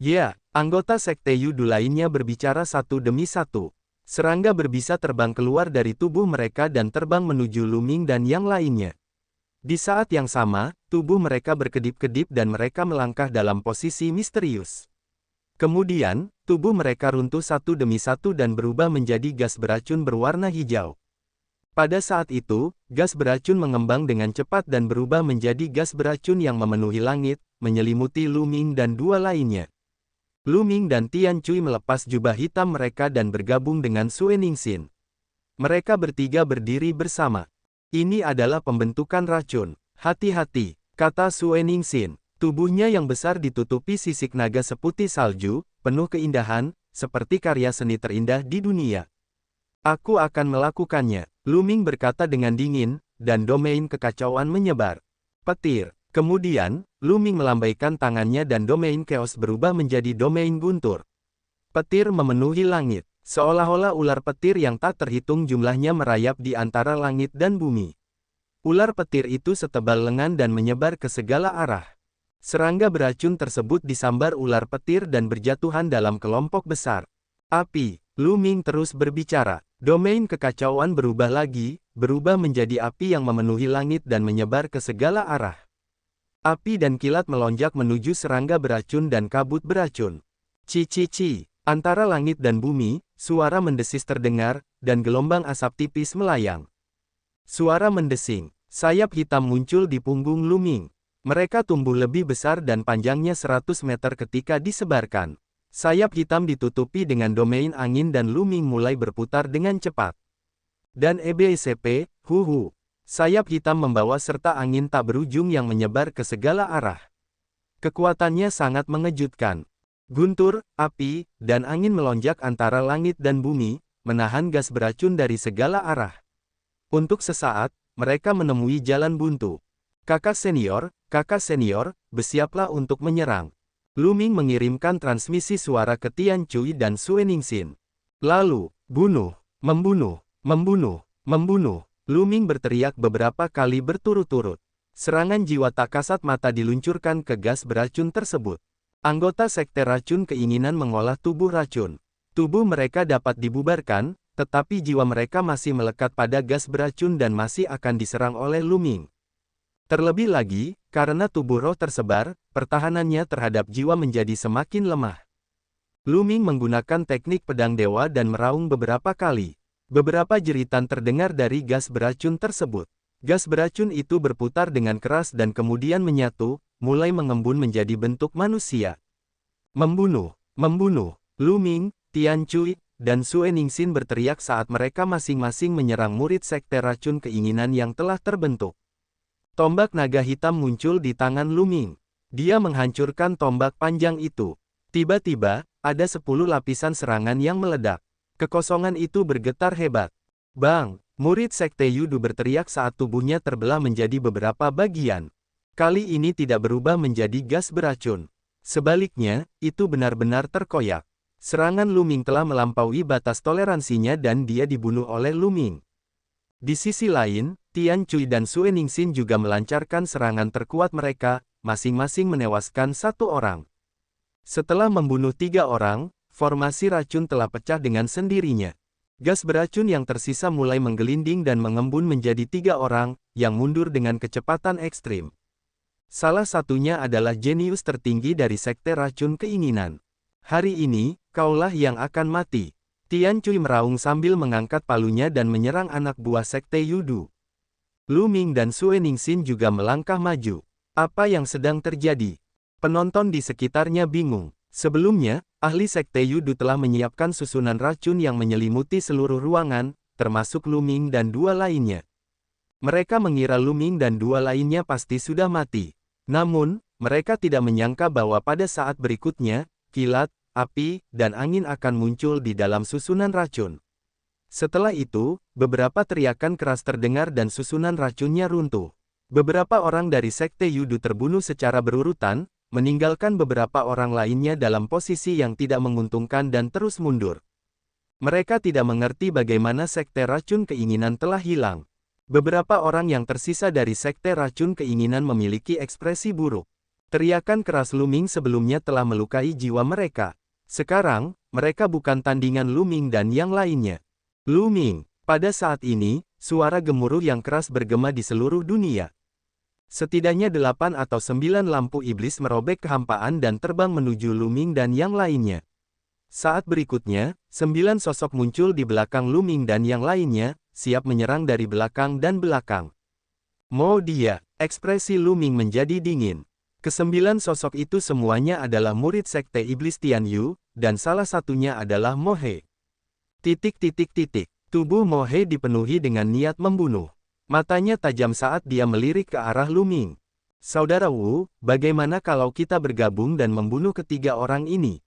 Ya, anggota Sekte Yudu lainnya berbicara satu demi satu. Serangga berbisa terbang keluar dari tubuh mereka dan terbang menuju Luming dan yang lainnya. Di saat yang sama, tubuh mereka berkedip-kedip dan mereka melangkah dalam posisi misterius. Kemudian, tubuh mereka runtuh satu demi satu dan berubah menjadi gas beracun berwarna hijau. Pada saat itu, gas beracun mengembang dengan cepat dan berubah menjadi gas beracun yang memenuhi langit, menyelimuti Luming dan dua lainnya. Luming dan Tian Cui melepas jubah hitam mereka dan bergabung dengan Sue Ningxin. Mereka bertiga berdiri bersama. Ini adalah pembentukan racun. Hati-hati, kata Sue Ningxin. Tubuhnya yang besar ditutupi sisik naga seputih salju, penuh keindahan, seperti karya seni terindah di dunia. Aku akan melakukannya, Luming berkata dengan dingin, dan domain kekacauan menyebar. Petir. Kemudian, Luming melambaikan tangannya dan domain chaos berubah menjadi domain guntur. Petir memenuhi langit, seolah-olah ular petir yang tak terhitung jumlahnya merayap di antara langit dan bumi. Ular petir itu setebal lengan dan menyebar ke segala arah. Serangga beracun tersebut disambar ular petir dan berjatuhan dalam kelompok besar. Api, Luming terus berbicara. Domain kekacauan berubah lagi, berubah menjadi api yang memenuhi langit dan menyebar ke segala arah. Api dan kilat melonjak menuju serangga beracun dan kabut beracun. Ci-ci-ci, antara langit dan bumi, suara mendesis terdengar, dan gelombang asap tipis melayang. Suara mendesing, sayap hitam muncul di punggung Luming. Mereka tumbuh lebih besar dan panjangnya 100 meter ketika disebarkan. Sayap hitam ditutupi dengan domain angin dan Luming mulai berputar dengan cepat. Dan EBSP, huhu. Sayap hitam membawa serta angin tak berujung yang menyebar ke segala arah. Kekuatannya sangat mengejutkan. Guntur, api, dan angin melonjak antara langit dan bumi, menahan gas beracun dari segala arah. Untuk sesaat, mereka menemui jalan buntu. Kakak senior, bersiaplah untuk menyerang. Luming mengirimkan transmisi suara ke Tian Cui dan Sue Ningxin. Lalu, bunuh, membunuh, membunuh, membunuh. Luming berteriak beberapa kali berturut-turut. Serangan jiwa tak kasat mata diluncurkan ke gas beracun tersebut. Anggota Sekte Racun keinginan mengolah tubuh racun. Tubuh mereka dapat dibubarkan, tetapi jiwa mereka masih melekat pada gas beracun dan masih akan diserang oleh Luming. Terlebih lagi, karena tubuh roh tersebar, pertahanannya terhadap jiwa menjadi semakin lemah. Luming menggunakan teknik pedang dewa dan meraung beberapa kali. Beberapa jeritan terdengar dari gas beracun tersebut. Gas beracun itu berputar dengan keras dan kemudian menyatu, mulai mengembun menjadi bentuk manusia. Membunuh, membunuh. Luming, Tian Cui, dan Sue Ningxin berteriak saat mereka masing-masing menyerang murid Sekte Racun Keinginan yang telah terbentuk. Tombak naga hitam muncul di tangan Luming. Dia menghancurkan tombak panjang itu. Tiba-tiba, ada 10 lapisan serangan yang meledak. Kekosongan itu bergetar hebat. Bang! Murid Sekte Yudu berteriak saat tubuhnya terbelah menjadi beberapa bagian. Kali ini tidak berubah menjadi gas beracun. Sebaliknya, itu benar-benar terkoyak. Serangan Luming telah melampaui batas toleransinya dan dia dibunuh oleh Luming. Di sisi lain, Tian Cui dan Sue Ningxin juga melancarkan serangan terkuat mereka, masing-masing menewaskan 1 orang. Setelah membunuh 3 orang, formasi racun telah pecah dengan sendirinya. Gas beracun yang tersisa mulai menggelinding dan mengembun menjadi 3 orang, yang mundur dengan kecepatan ekstrim. Salah satunya adalah jenius tertinggi dari Sekte Racun Keinginan. Hari ini, kaulah yang akan mati. Tian Cui meraung sambil mengangkat palunya dan menyerang anak buah Sekte Yudu. Luming dan Sue Ningxin juga melangkah maju. Apa yang sedang terjadi? Penonton di sekitarnya bingung. Sebelumnya, ahli Sekte Yudu telah menyiapkan susunan racun yang menyelimuti seluruh ruangan, termasuk Luming dan 2 lainnya. Mereka mengira Luming dan 2 lainnya pasti sudah mati. Namun, mereka tidak menyangka bahwa pada saat berikutnya, kilat, api, dan angin akan muncul di dalam susunan racun. Setelah itu, beberapa teriakan keras terdengar dan susunan racunnya runtuh. Beberapa orang dari Sekte Yudu terbunuh secara berurutan, meninggalkan beberapa orang lainnya dalam posisi yang tidak menguntungkan dan terus mundur. Mereka tidak mengerti bagaimana Sekte Racun Keinginan telah hilang. Beberapa orang yang tersisa dari Sekte Racun Keinginan memiliki ekspresi buruk. Teriakan keras Luming sebelumnya telah melukai jiwa mereka. Sekarang, mereka bukan tandingan Luming dan yang lainnya. Luming. Pada saat ini, suara gemuruh yang keras bergema di seluruh dunia. Setidaknya 8 atau 9 lampu iblis merobek kehampaan dan terbang menuju Luming dan yang lainnya. Saat berikutnya, 9 sosok muncul di belakang Luming dan yang lainnya, siap menyerang dari belakang dan belakang. Mau dia, ekspresi Luming menjadi dingin. Kesembilan sosok itu semuanya adalah murid Sekte Iblis Tianyu, dan salah satunya adalah Mo He. Tubuh Mo He dipenuhi dengan niat membunuh. Matanya tajam saat dia melirik ke arah Luming. Saudara Wu, bagaimana kalau kita bergabung dan membunuh ketiga orang ini?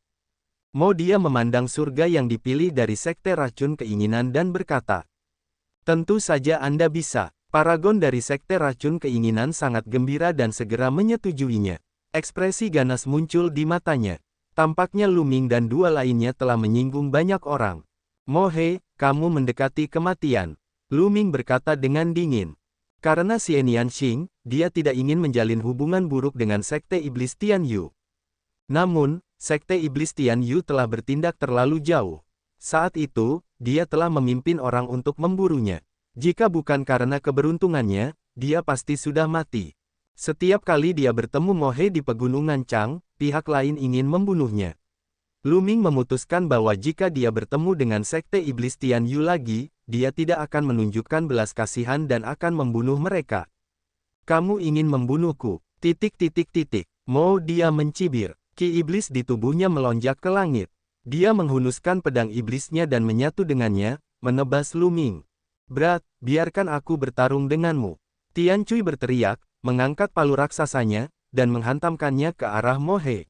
Mo dia memandang surga yang dipilih dari Sekte Racun Keinginan dan berkata, tentu saja Anda bisa. Paragon dari Sekte Racun Keinginan sangat gembira dan segera menyetujuinya. Ekspresi ganas muncul di matanya. Tampaknya Luming dan dua lainnya telah menyinggung banyak orang. Mo He, kamu mendekati kematian. Luming berkata dengan dingin. Karena Xianian Xing, dia tidak ingin menjalin hubungan buruk dengan Sekte Iblis Tianyu. Namun, Sekte Iblis Tianyu telah bertindak terlalu jauh. Saat itu, dia telah memimpin orang untuk memburunya. Jika bukan karena keberuntungannya, dia pasti sudah mati. Setiap kali dia bertemu Mo He di pegunungan Chang, pihak lain ingin membunuhnya. Luming memutuskan bahwa jika dia bertemu dengan Sekte Iblis Tianyu lagi, dia tidak akan menunjukkan belas kasihan dan akan membunuh mereka. Kamu ingin membunuhku? Mo dia mencibir. Ki iblis di tubuhnya melonjak ke langit. Dia menghunuskan pedang iblisnya dan menyatu dengannya, menebas Luming. Berat, biarkan aku bertarung denganmu. Tian Cui berteriak, mengangkat palu raksasanya, dan menghantamkannya ke arah Mo He.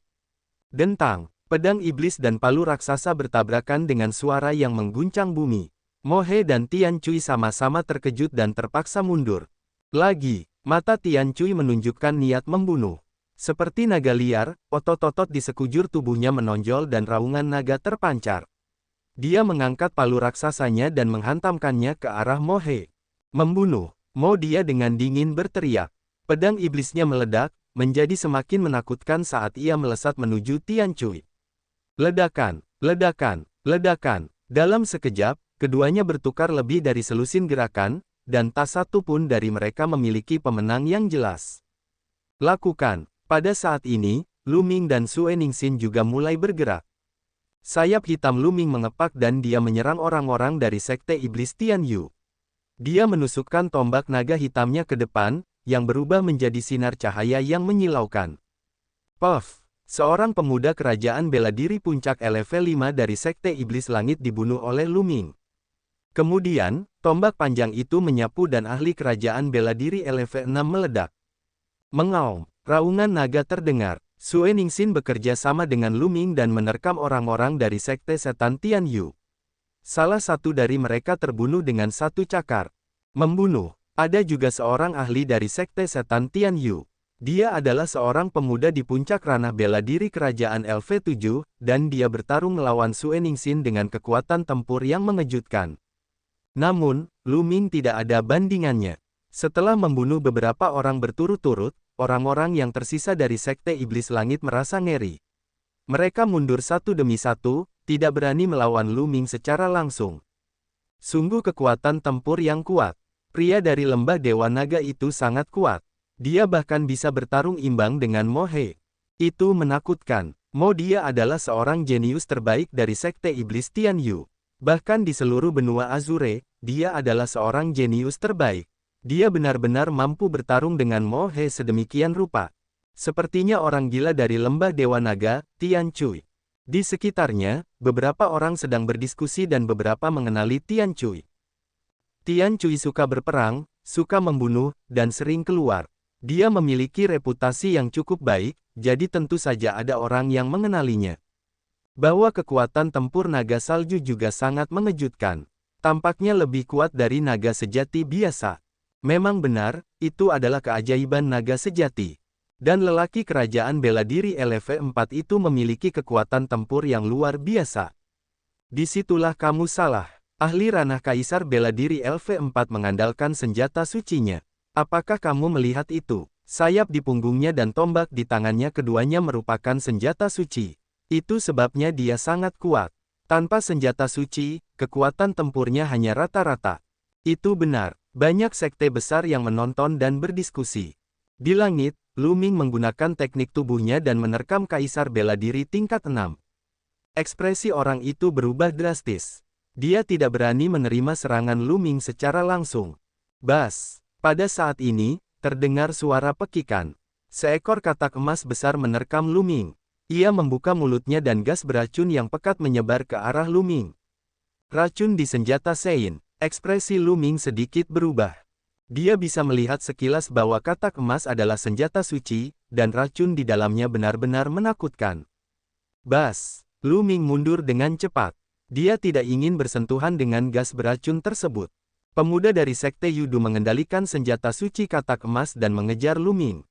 Dentang, pedang iblis dan palu raksasa bertabrakan dengan suara yang mengguncang bumi. Mo He dan Tian Cui sama-sama terkejut dan terpaksa mundur. Lagi, mata Tian Cui menunjukkan niat membunuh. Seperti naga liar, otot-otot di sekujur tubuhnya menonjol dan raungan naga terpancar. Dia mengangkat palu raksasanya dan menghantamkannya ke arah Mo He. Membunuh. Mo dia dengan dingin berteriak. Pedang iblisnya meledak, menjadi semakin menakutkan saat ia melesat menuju Tian Cui. Ledakan, ledakan, ledakan. Dalam sekejap, keduanya bertukar lebih dari selusin gerakan, dan tak satu pun dari mereka memiliki pemenang yang jelas. Lakukan. Pada saat ini, Luming dan Sue Ningsin juga mulai bergerak. Sayap hitam Luming mengepak dan dia menyerang orang-orang dari Sekte Iblis Tianyu. Dia menusukkan tombak naga hitamnya ke depan, yang berubah menjadi sinar cahaya yang menyilaukan. Puff! Seorang pemuda kerajaan bela diri puncak LV5 dari Sekte Iblis Langit dibunuh oleh Luming. Kemudian, tombak panjang itu menyapu dan ahli kerajaan bela diri LV6 meledak. Mengaum! Raungan naga terdengar. Sue Ningsin bekerja sama dengan Luming dan menerkam orang-orang dari Sekte Setan Tianyu. Salah satu dari mereka terbunuh dengan satu cakar. Membunuh. Ada juga seorang ahli dari Sekte Setan Tianyu. Dia adalah seorang pemuda di puncak ranah bela diri kerajaan LV7, dan dia bertarung melawan Sue Ningsin dengan kekuatan tempur yang mengejutkan. Namun, Luming tidak ada bandingannya. Setelah membunuh beberapa orang berturut-turut, orang-orang yang tersisa dari Sekte Iblis Langit merasa ngeri. Mereka mundur satu demi satu, tidak berani melawan Luming secara langsung. Sungguh kekuatan tempur yang kuat. Pria dari lembah Dewa Naga itu sangat kuat. Dia bahkan bisa bertarung imbang dengan Mo He. Itu menakutkan. Mo dia adalah seorang jenius terbaik dari Sekte Iblis Tianyu. Bahkan di seluruh benua Azure, dia adalah seorang jenius terbaik. Dia benar-benar mampu bertarung dengan Mo He sedemikian rupa. Sepertinya orang gila dari lembah Dewa Naga, Tian Cui. Di sekitarnya, beberapa orang sedang berdiskusi dan beberapa mengenali Tian Cui. Tian Cui suka berperang, suka membunuh, dan sering keluar. Dia memiliki reputasi yang cukup baik, jadi tentu saja ada orang yang mengenalinya. Bahwa kekuatan tempur naga salju juga sangat mengejutkan. Tampaknya lebih kuat dari naga sejati biasa. Memang benar, itu adalah keajaiban naga sejati. Dan lelaki kerajaan bela diri LV4 itu memiliki kekuatan tempur yang luar biasa. Disitulah kamu salah. Ahli ranah kaisar bela diri LV4 mengandalkan senjata sucinya. Apakah kamu melihat itu? Sayap di punggungnya dan tombak di tangannya keduanya merupakan senjata suci. Itu sebabnya dia sangat kuat. Tanpa senjata suci, kekuatan tempurnya hanya rata-rata. Itu benar, banyak sekte besar yang menonton dan berdiskusi. Di langit, Lu Ming menggunakan teknik tubuhnya dan menerkam kaisar bela diri tingkat 6. Ekspresi orang itu berubah drastis. Dia tidak berani menerima serangan Lu Ming secara langsung. Bas! Pada saat ini, terdengar suara pekikan. Seekor katak emas besar menerkam Lu Ming. Ia membuka mulutnya dan gas beracun yang pekat menyebar ke arah Lu Ming. Racun di senjata Sein. Ekspresi Lu Ming sedikit berubah. Dia bisa melihat sekilas bahwa katak emas adalah senjata suci, dan racun di dalamnya benar-benar menakutkan. Bas! Lu Ming mundur dengan cepat. Dia tidak ingin bersentuhan dengan gas beracun tersebut. Pemuda dari Sekte Yudu mengendalikan senjata suci katak emas dan mengejar Lu Ming.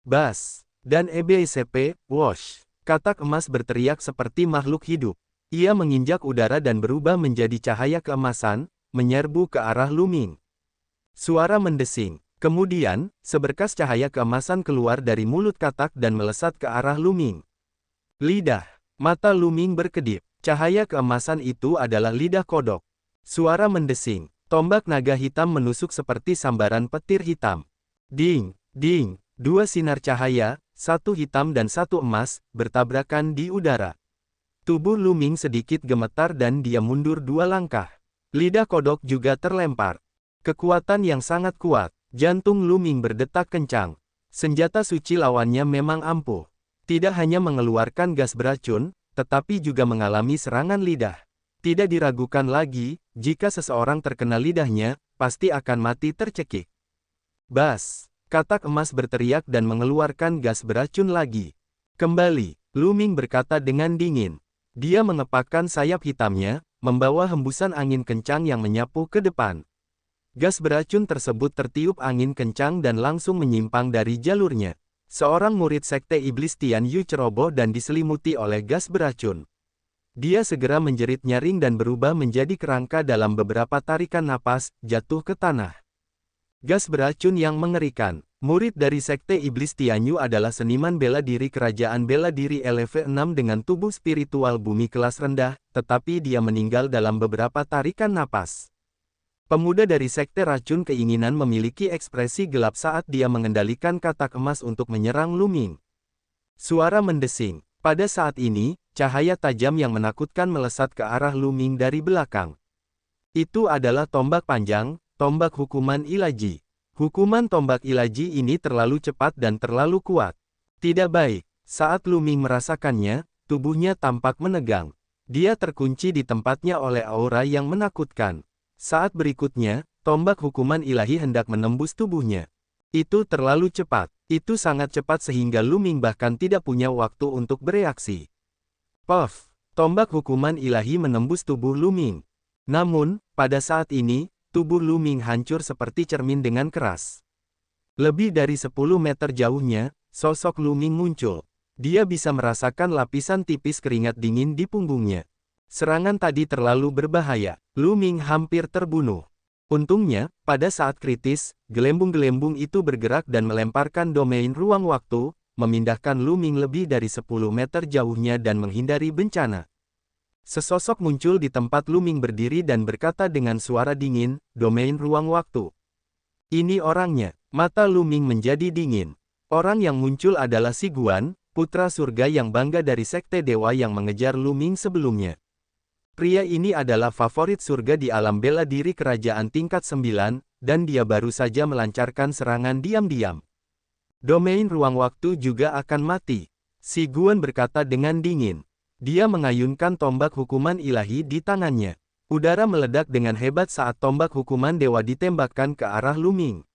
Bas! Dan EBCP, Wosh! Katak emas berteriak seperti makhluk hidup. Ia menginjak udara dan berubah menjadi cahaya keemasan, menyerbu ke arah Lu Ming. Suara mendesing. Kemudian, seberkas cahaya keemasan keluar dari mulut katak dan melesat ke arah Lu Ming. Lidah. Mata Lu Ming berkedip. Cahaya keemasan itu adalah lidah kodok. Suara mendesing. Tombak naga hitam menusuk seperti sambaran petir hitam. Ding, ding, dua sinar cahaya, satu hitam dan satu emas, bertabrakan di udara. Tubuh Lu Ming sedikit gemetar dan dia mundur 2 langkah. Lidah kodok juga terlempar. Kekuatan yang sangat kuat. Jantung Lu Ming berdetak kencang. Senjata suci lawannya memang ampuh. Tidak hanya mengeluarkan gas beracun, tetapi juga mengalami serangan lidah. Tidak diragukan lagi, jika seseorang terkena lidahnya, pasti akan mati tercekik. Bas! Katak emas berteriak dan mengeluarkan gas beracun lagi. Kembali, Lu Ming berkata dengan dingin. Dia mengepakkan sayap hitamnya, membawa hembusan angin kencang yang menyapu ke depan. Gas beracun tersebut tertiup angin kencang dan langsung menyimpang dari jalurnya. Seorang murid Sekte Iblis Tian Yu ceroboh dan diselimuti oleh gas beracun. Dia segera menjerit nyaring dan berubah menjadi kerangka dalam beberapa tarikan napas, jatuh ke tanah. Gas beracun yang mengerikan. Murid dari Sekte Iblis Tianyu adalah seniman bela diri kerajaan bela diri LV6 dengan tubuh spiritual bumi kelas rendah, tetapi dia meninggal dalam beberapa tarikan napas. Pemuda dari Sekte Racun keinginan memiliki ekspresi gelap saat dia mengendalikan katak emas untuk menyerang Lu Ming. Suara mendesing. Pada saat ini, cahaya tajam yang menakutkan melesat ke arah Lu Ming dari belakang. Itu adalah tombak panjang, tombak hukuman ilaji. Hukuman tombak ilaji ini terlalu cepat dan terlalu kuat. Tidak baik. Saat Lu Ming merasakannya, tubuhnya tampak menegang. Dia terkunci di tempatnya oleh aura yang menakutkan. Saat berikutnya, tombak hukuman ilahi hendak menembus tubuhnya. Itu terlalu cepat. Itu sangat cepat sehingga Lu Ming bahkan tidak punya waktu untuk bereaksi. Puff! Tombak hukuman ilahi menembus tubuh Lu Ming. Namun, pada saat ini, tubuh Lu Ming hancur seperti cermin dengan keras. Lebih dari 10 meter jauhnya, sosok Lu Ming muncul. Dia bisa merasakan lapisan tipis keringat dingin di punggungnya. Serangan tadi terlalu berbahaya. Lu Ming hampir terbunuh. Untungnya, pada saat kritis, gelembung-gelembung itu bergerak dan melemparkan domain ruang waktu, memindahkan Lu Ming lebih dari 10 meter jauhnya dan menghindari bencana. Sesosok muncul di tempat Lu Ming berdiri dan berkata dengan suara dingin, domain ruang waktu. Ini orangnya. Mata Lu Ming menjadi dingin. Orang yang muncul adalah Si Guan, putra surga yang bangga dari Sekte Dewa yang mengejar Lu Ming sebelumnya. Pria ini adalah favorit surga di alam bela diri kerajaan tingkat 9, dan dia baru saja melancarkan serangan diam-diam. Domain ruang waktu juga akan mati. Si Guan berkata dengan dingin. Dia mengayunkan tombak hukuman ilahi di tangannya. Udara meledak dengan hebat saat tombak hukuman dewa ditembakkan ke arah Lu Ming.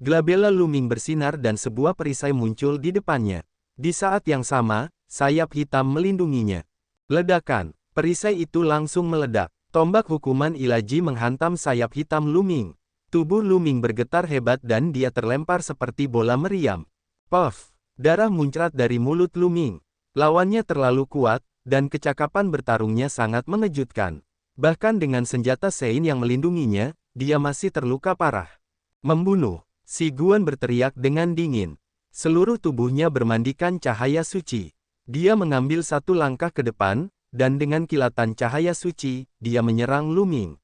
Glabella Lu Ming bersinar dan sebuah perisai muncul di depannya. Di saat yang sama, sayap hitam melindunginya. Ledakan. Perisai itu langsung meledak. Tombak hukuman ilaji menghantam sayap hitam Lu Ming. Tubuh Lu Ming bergetar hebat dan dia terlempar seperti bola meriam. Puff! Darah muncrat dari mulut Lu Ming. Lawannya terlalu kuat, dan kecakapan bertarungnya sangat mengejutkan. Bahkan dengan senjata Sein yang melindunginya, dia masih terluka parah. Membunuh. Si Guan berteriak dengan dingin. Seluruh tubuhnya bermandikan cahaya suci. Dia mengambil satu langkah ke depan, dan dengan kilatan cahaya suci, dia menyerang Lu Ming.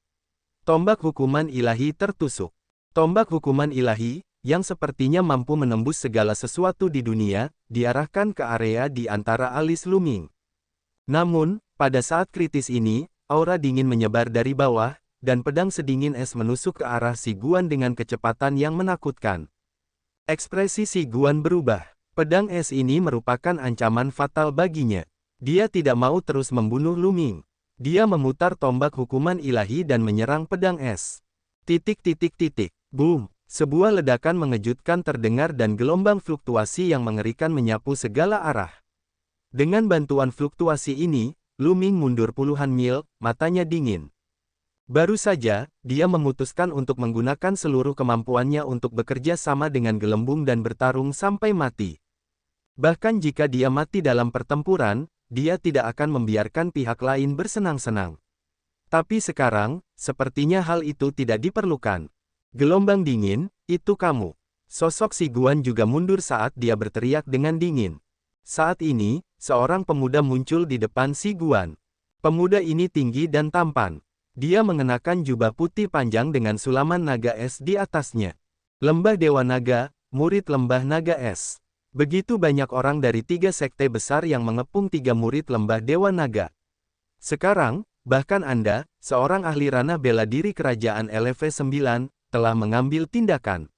Tombak hukuman ilahi tertusuk. Tombak hukuman ilahi, yang sepertinya mampu menembus segala sesuatu di dunia, diarahkan ke area di antara alis Lu Ming. Namun, pada saat kritis ini, aura dingin menyebar dari bawah, dan pedang sedingin es menusuk ke arah Si Guan dengan kecepatan yang menakutkan. Ekspresi Si Guan berubah. Pedang es ini merupakan ancaman fatal baginya. Dia tidak mau terus membunuh Lu Ming. Dia memutar tombak hukuman ilahi dan menyerang pedang es. Boom! Sebuah ledakan mengejutkan terdengar dan gelombang fluktuasi yang mengerikan menyapu segala arah. Dengan bantuan fluktuasi ini, Lu Ming mundur puluhan mil, matanya dingin. Baru saja, dia memutuskan untuk menggunakan seluruh kemampuannya untuk bekerja sama dengan gelembung dan bertarung sampai mati. Bahkan jika dia mati dalam pertempuran, dia tidak akan membiarkan pihak lain bersenang-senang. Tapi sekarang, sepertinya hal itu tidak diperlukan. Gelombang dingin, itu kamu. Sosok Si Guan juga mundur saat dia berteriak dengan dingin. Saat ini, seorang pemuda muncul di depan Si Guan. Pemuda ini tinggi dan tampan. Dia mengenakan jubah putih panjang dengan sulaman naga es di atasnya. Lembah Dewa Naga, murid Lembah Naga Es. Begitu banyak orang dari 3 sekte besar yang mengepung 3 murid Lembah Dewa Naga. Sekarang, bahkan Anda, seorang ahli ranah bela diri kerajaan LV9, telah mengambil tindakan.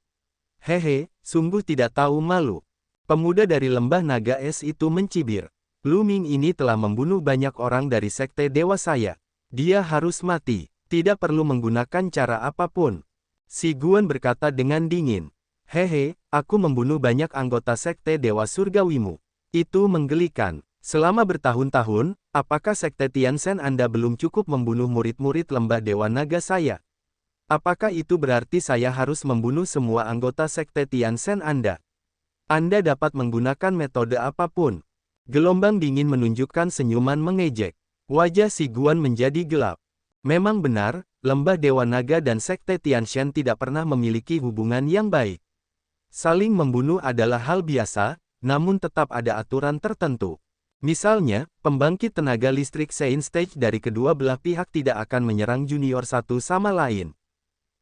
Hehe, sungguh tidak tahu malu. Pemuda dari Lembah Naga Es itu mencibir. Lu Ming ini telah membunuh banyak orang dari sekte Dewa saya. Dia harus mati, tidak perlu menggunakan cara apapun. Si Guan berkata dengan dingin. Hehe, aku membunuh banyak anggota sekte Dewa Surgawimu. Itu menggelikan. Selama bertahun-tahun, apakah sekte Tianchen Anda belum cukup membunuh murid-murid Lembah Dewa Naga saya? Apakah itu berarti saya harus membunuh semua anggota sekte Tianchen Anda? Anda dapat menggunakan metode apapun. Gelombang dingin menunjukkan senyuman mengejek. Wajah Si Guan menjadi gelap. Memang benar, Lembah Dewa Naga dan sekte Tianchen tidak pernah memiliki hubungan yang baik. Saling membunuh adalah hal biasa, namun tetap ada aturan tertentu. Misalnya, pembangkit tenaga listrik Sein Stage dari kedua belah pihak tidak akan menyerang junior satu sama lain.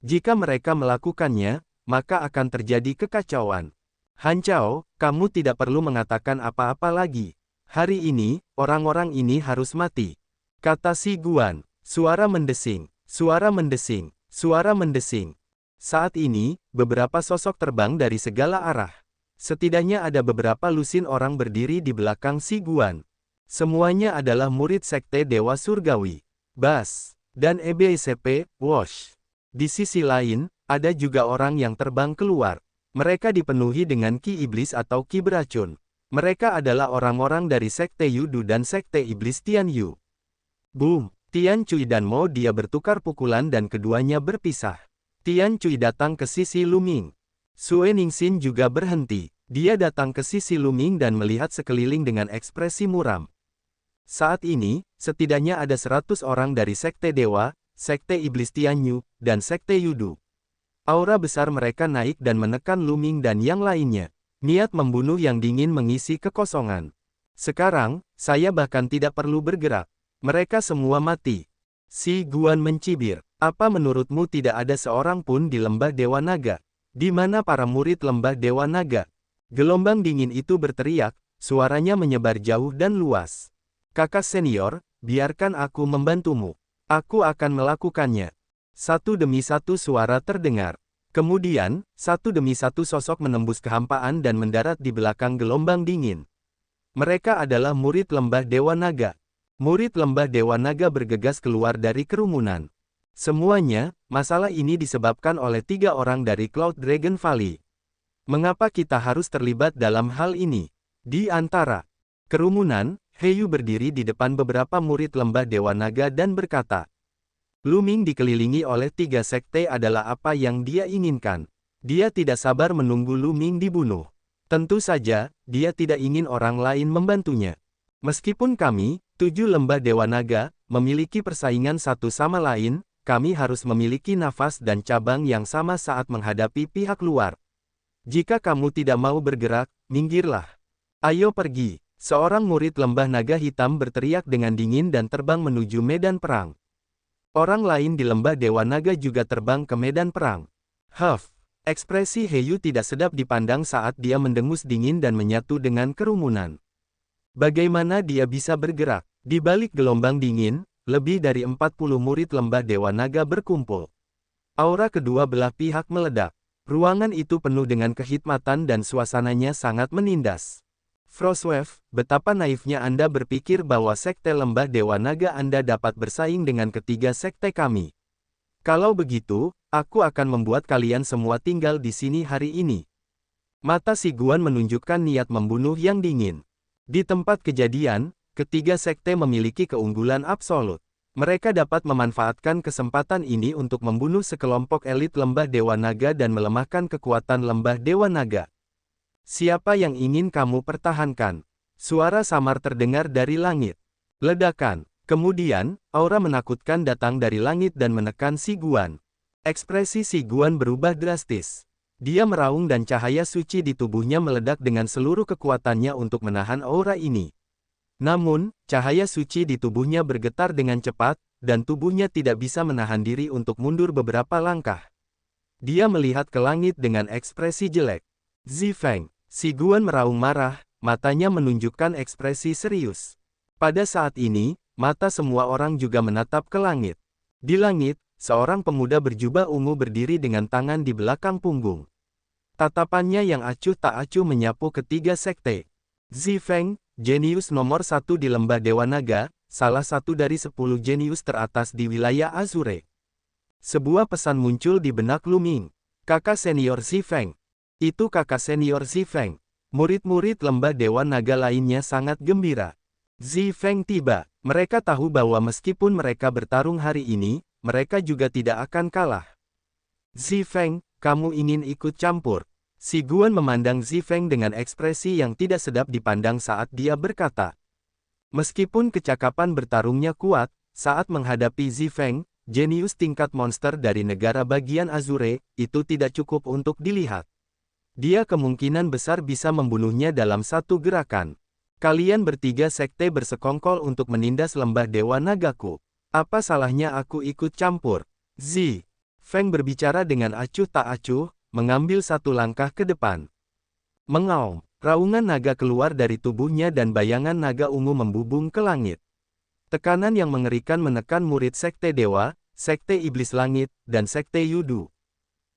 Jika mereka melakukannya, maka akan terjadi kekacauan. Han Chao, kamu tidak perlu mengatakan apa-apa lagi. Hari ini, orang-orang ini harus mati. Kata Si Guan. Suara mendesing, suara mendesing, suara mendesing. Saat ini, beberapa sosok terbang dari segala arah. Setidaknya ada beberapa lusin orang berdiri di belakang Si Guan. Semuanya adalah murid sekte Dewa Surgawi. Bas, dan EBSP, Wosh. Di sisi lain, ada juga orang yang terbang keluar. Mereka dipenuhi dengan ki iblis atau ki beracun. Mereka adalah orang-orang dari sekte Yudu dan sekte iblis Tian Yu. Boom! Tian Cui dan Mo Dia bertukar pukulan dan keduanya berpisah. Tian Cui datang ke sisi Lu Ming. Sue Ningxin juga berhenti. Dia datang ke sisi Lu Ming dan melihat sekeliling dengan ekspresi muram. Saat ini, setidaknya ada 100 orang dari sekte Dewa, sekte iblis Tian Yu, dan sekte Yudu. Aura besar mereka naik dan menekan Lu Ming dan yang lainnya. Niat membunuh yang dingin mengisi kekosongan. Sekarang, saya bahkan tidak perlu bergerak. Mereka semua mati. Si Guan mencibir. Apa menurutmu tidak ada seorang pun di Lembah Dewa Naga? Di mana para murid Lembah Dewa Naga? Gelombang dingin itu berteriak, suaranya menyebar jauh dan luas. Kakak senior, biarkan aku membantumu. Aku akan melakukannya. Satu demi satu suara terdengar. Kemudian, satu demi satu sosok menembus kehampaan dan mendarat di belakang gelombang dingin. Mereka adalah murid Lembah Dewa Naga. Murid Lembah Dewa Naga bergegas keluar dari kerumunan. Semuanya, masalah ini disebabkan oleh 3 orang dari Cloud Dragon Valley. Mengapa kita harus terlibat dalam hal ini? Di antara kerumunan, Heyu berdiri di depan beberapa murid Lembah Dewa Naga dan berkata, Lu Ming dikelilingi oleh 3 sekte adalah apa yang dia inginkan. Dia tidak sabar menunggu Lu Ming dibunuh. Tentu saja, dia tidak ingin orang lain membantunya. Meskipun kami, 7 Lembah Dewa Naga, memiliki persaingan satu sama lain, kami harus memiliki nafas dan cabang yang sama saat menghadapi pihak luar. Jika kamu tidak mau bergerak, minggirlah. Ayo pergi. Seorang murid lembah naga hitam berteriak dengan dingin dan terbang menuju medan perang. Orang lain di lembah Dewa Naga juga terbang ke medan perang. Huff. Ekspresi Heyu tidak sedap dipandang saat dia mendengus dingin dan menyatu dengan kerumunan. Bagaimana dia bisa bergerak? Di balik gelombang dingin, lebih dari 40 murid lembah Dewa Naga berkumpul. Aura kedua belah pihak meledak. Ruangan itu penuh dengan kehikmatan dan suasananya sangat menindas. Frostwave, betapa naifnya Anda berpikir bahwa sekte lembah Dewa Naga Anda dapat bersaing dengan ketiga sekte kami. Kalau begitu, aku akan membuat kalian semua tinggal di sini hari ini. Mata si Guan menunjukkan niat membunuh yang dingin. Di tempat kejadian, ketiga sekte memiliki keunggulan absolut. Mereka dapat memanfaatkan kesempatan ini untuk membunuh sekelompok elit lembah Dewa Naga dan melemahkan kekuatan lembah Dewa Naga. Siapa yang ingin kamu pertahankan? Suara samar terdengar dari langit. Ledakan. Kemudian, aura menakutkan datang dari langit dan menekan si Guan. Ekspresi si Guan berubah drastis. Dia meraung dan cahaya suci di tubuhnya meledak dengan seluruh kekuatannya untuk menahan aura ini. Namun, cahaya suci di tubuhnya bergetar dengan cepat, dan tubuhnya tidak bisa menahan diri untuk mundur beberapa langkah. Dia melihat ke langit dengan ekspresi jelek. Zifeng. Si Guan meraung marah, matanya menunjukkan ekspresi serius. Pada saat ini, mata semua orang juga menatap ke langit. Di langit, seorang pemuda berjubah ungu berdiri dengan tangan di belakang punggung. Tatapannya yang acuh tak acuh menyapu ketiga sekte. Zifeng, jenius nomor 1 di lembah Dewa Naga, salah satu dari 10 jenius teratas di wilayah Azure. Sebuah pesan muncul di benak Luming. Kakak senior Zifeng. Itu kakak senior Zifeng. Murid-murid lembah Dewa Naga lainnya sangat gembira. Zifeng tiba. Mereka tahu bahwa meskipun mereka bertarung hari ini, mereka juga tidak akan kalah. Zifeng, kamu ingin ikut campur? Si Guan memandang Zifeng dengan ekspresi yang tidak sedap dipandang saat dia berkata. Meskipun kecakapan bertarungnya kuat, saat menghadapi Zifeng, jenius tingkat monster dari negara bagian Azure, itu tidak cukup untuk dilihat. Dia kemungkinan besar bisa membunuhnya dalam satu gerakan. Kalian bertiga sekte bersekongkol untuk menindas lembah Dewa Nagaku. Apa salahnya aku ikut campur? Feng berbicara dengan acuh tak acuh, mengambil satu langkah ke depan. Mengaum, raungan naga keluar dari tubuhnya dan bayangan naga ungu membubung ke langit. Tekanan yang mengerikan menekan murid sekte Dewa, sekte Iblis Langit, dan sekte Yudu.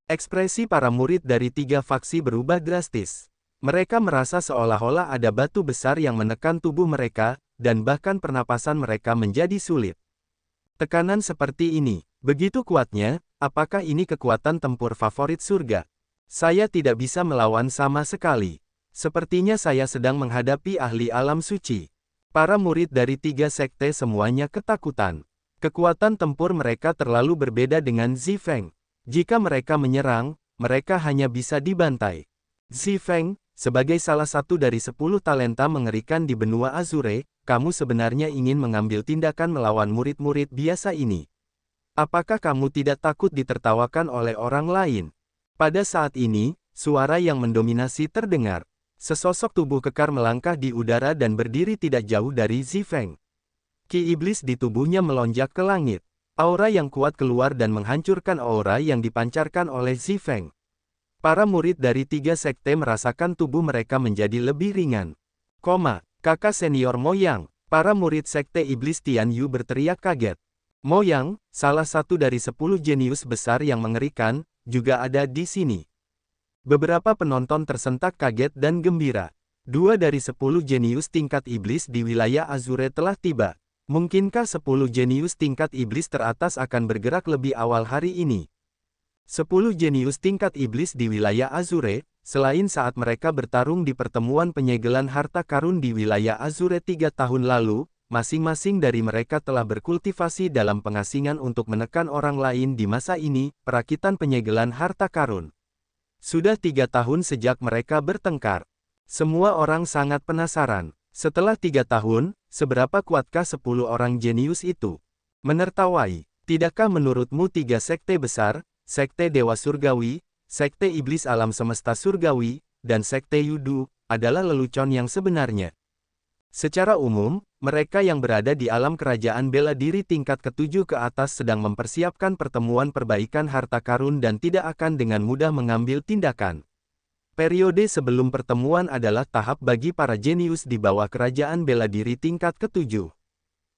Ekspresi para murid dari tiga faksi berubah drastis. Mereka merasa seolah-olah ada batu besar yang menekan tubuh mereka, dan bahkan pernapasan mereka menjadi sulit. Tekanan seperti ini, begitu kuatnya, apakah ini kekuatan tempur favorit surga? Saya tidak bisa melawan sama sekali. Sepertinya saya sedang menghadapi ahli alam suci. Para murid dari tiga sekte semuanya ketakutan. Kekuatan tempur mereka terlalu berbeda dengan Zifeng. Jika mereka menyerang, mereka hanya bisa dibantai. Zifeng, sebagai salah satu dari 10 talenta mengerikan di benua Azure, kamu sebenarnya ingin mengambil tindakan melawan murid-murid biasa ini. Apakah kamu tidak takut ditertawakan oleh orang lain? Pada saat ini, suara yang mendominasi terdengar. Sesosok tubuh kekar melangkah di udara dan berdiri tidak jauh dari Zifeng. Ki iblis di tubuhnya melonjak ke langit. Aura yang kuat keluar dan menghancurkan aura yang dipancarkan oleh Zifeng. Para murid dari tiga sekte merasakan tubuh mereka menjadi lebih ringan. Kakak senior Moyang. Para murid sekte iblis Tian Yu berteriak kaget. Moyang, salah satu dari 10 jenius besar yang mengerikan, juga ada di sini. Beberapa penonton tersentak kaget dan gembira. 2 dari 10 jenius tingkat iblis di wilayah Azure telah tiba. Mungkinkah 10 jenius tingkat iblis teratas akan bergerak lebih awal hari ini? 10 jenius tingkat iblis di wilayah Azure, selain saat mereka bertarung di pertemuan penyegelan harta karun di wilayah Azure 3 tahun lalu, masing-masing dari mereka telah berkultivasi dalam pengasingan untuk menekan orang lain di masa ini, perakitan penyegelan harta karun. Sudah 3 tahun sejak mereka bertengkar. Semua orang sangat penasaran. Setelah 3 tahun, seberapa kuatkah 10 orang jenius itu? Menertawai, tidakkah menurutmu 3 sekte besar, sekte Dewa Surgawi, Sekte Iblis Alam Semesta Surgawi, dan Sekte Yudu, adalah lelucon yang sebenarnya. Secara umum, mereka yang berada di alam kerajaan bela diri tingkat ke-7 ke atas sedang mempersiapkan pertemuan perbaikan harta karun dan tidak akan dengan mudah mengambil tindakan. Periode sebelum pertemuan adalah tahap bagi para jenius di bawah kerajaan bela diri tingkat ke-7.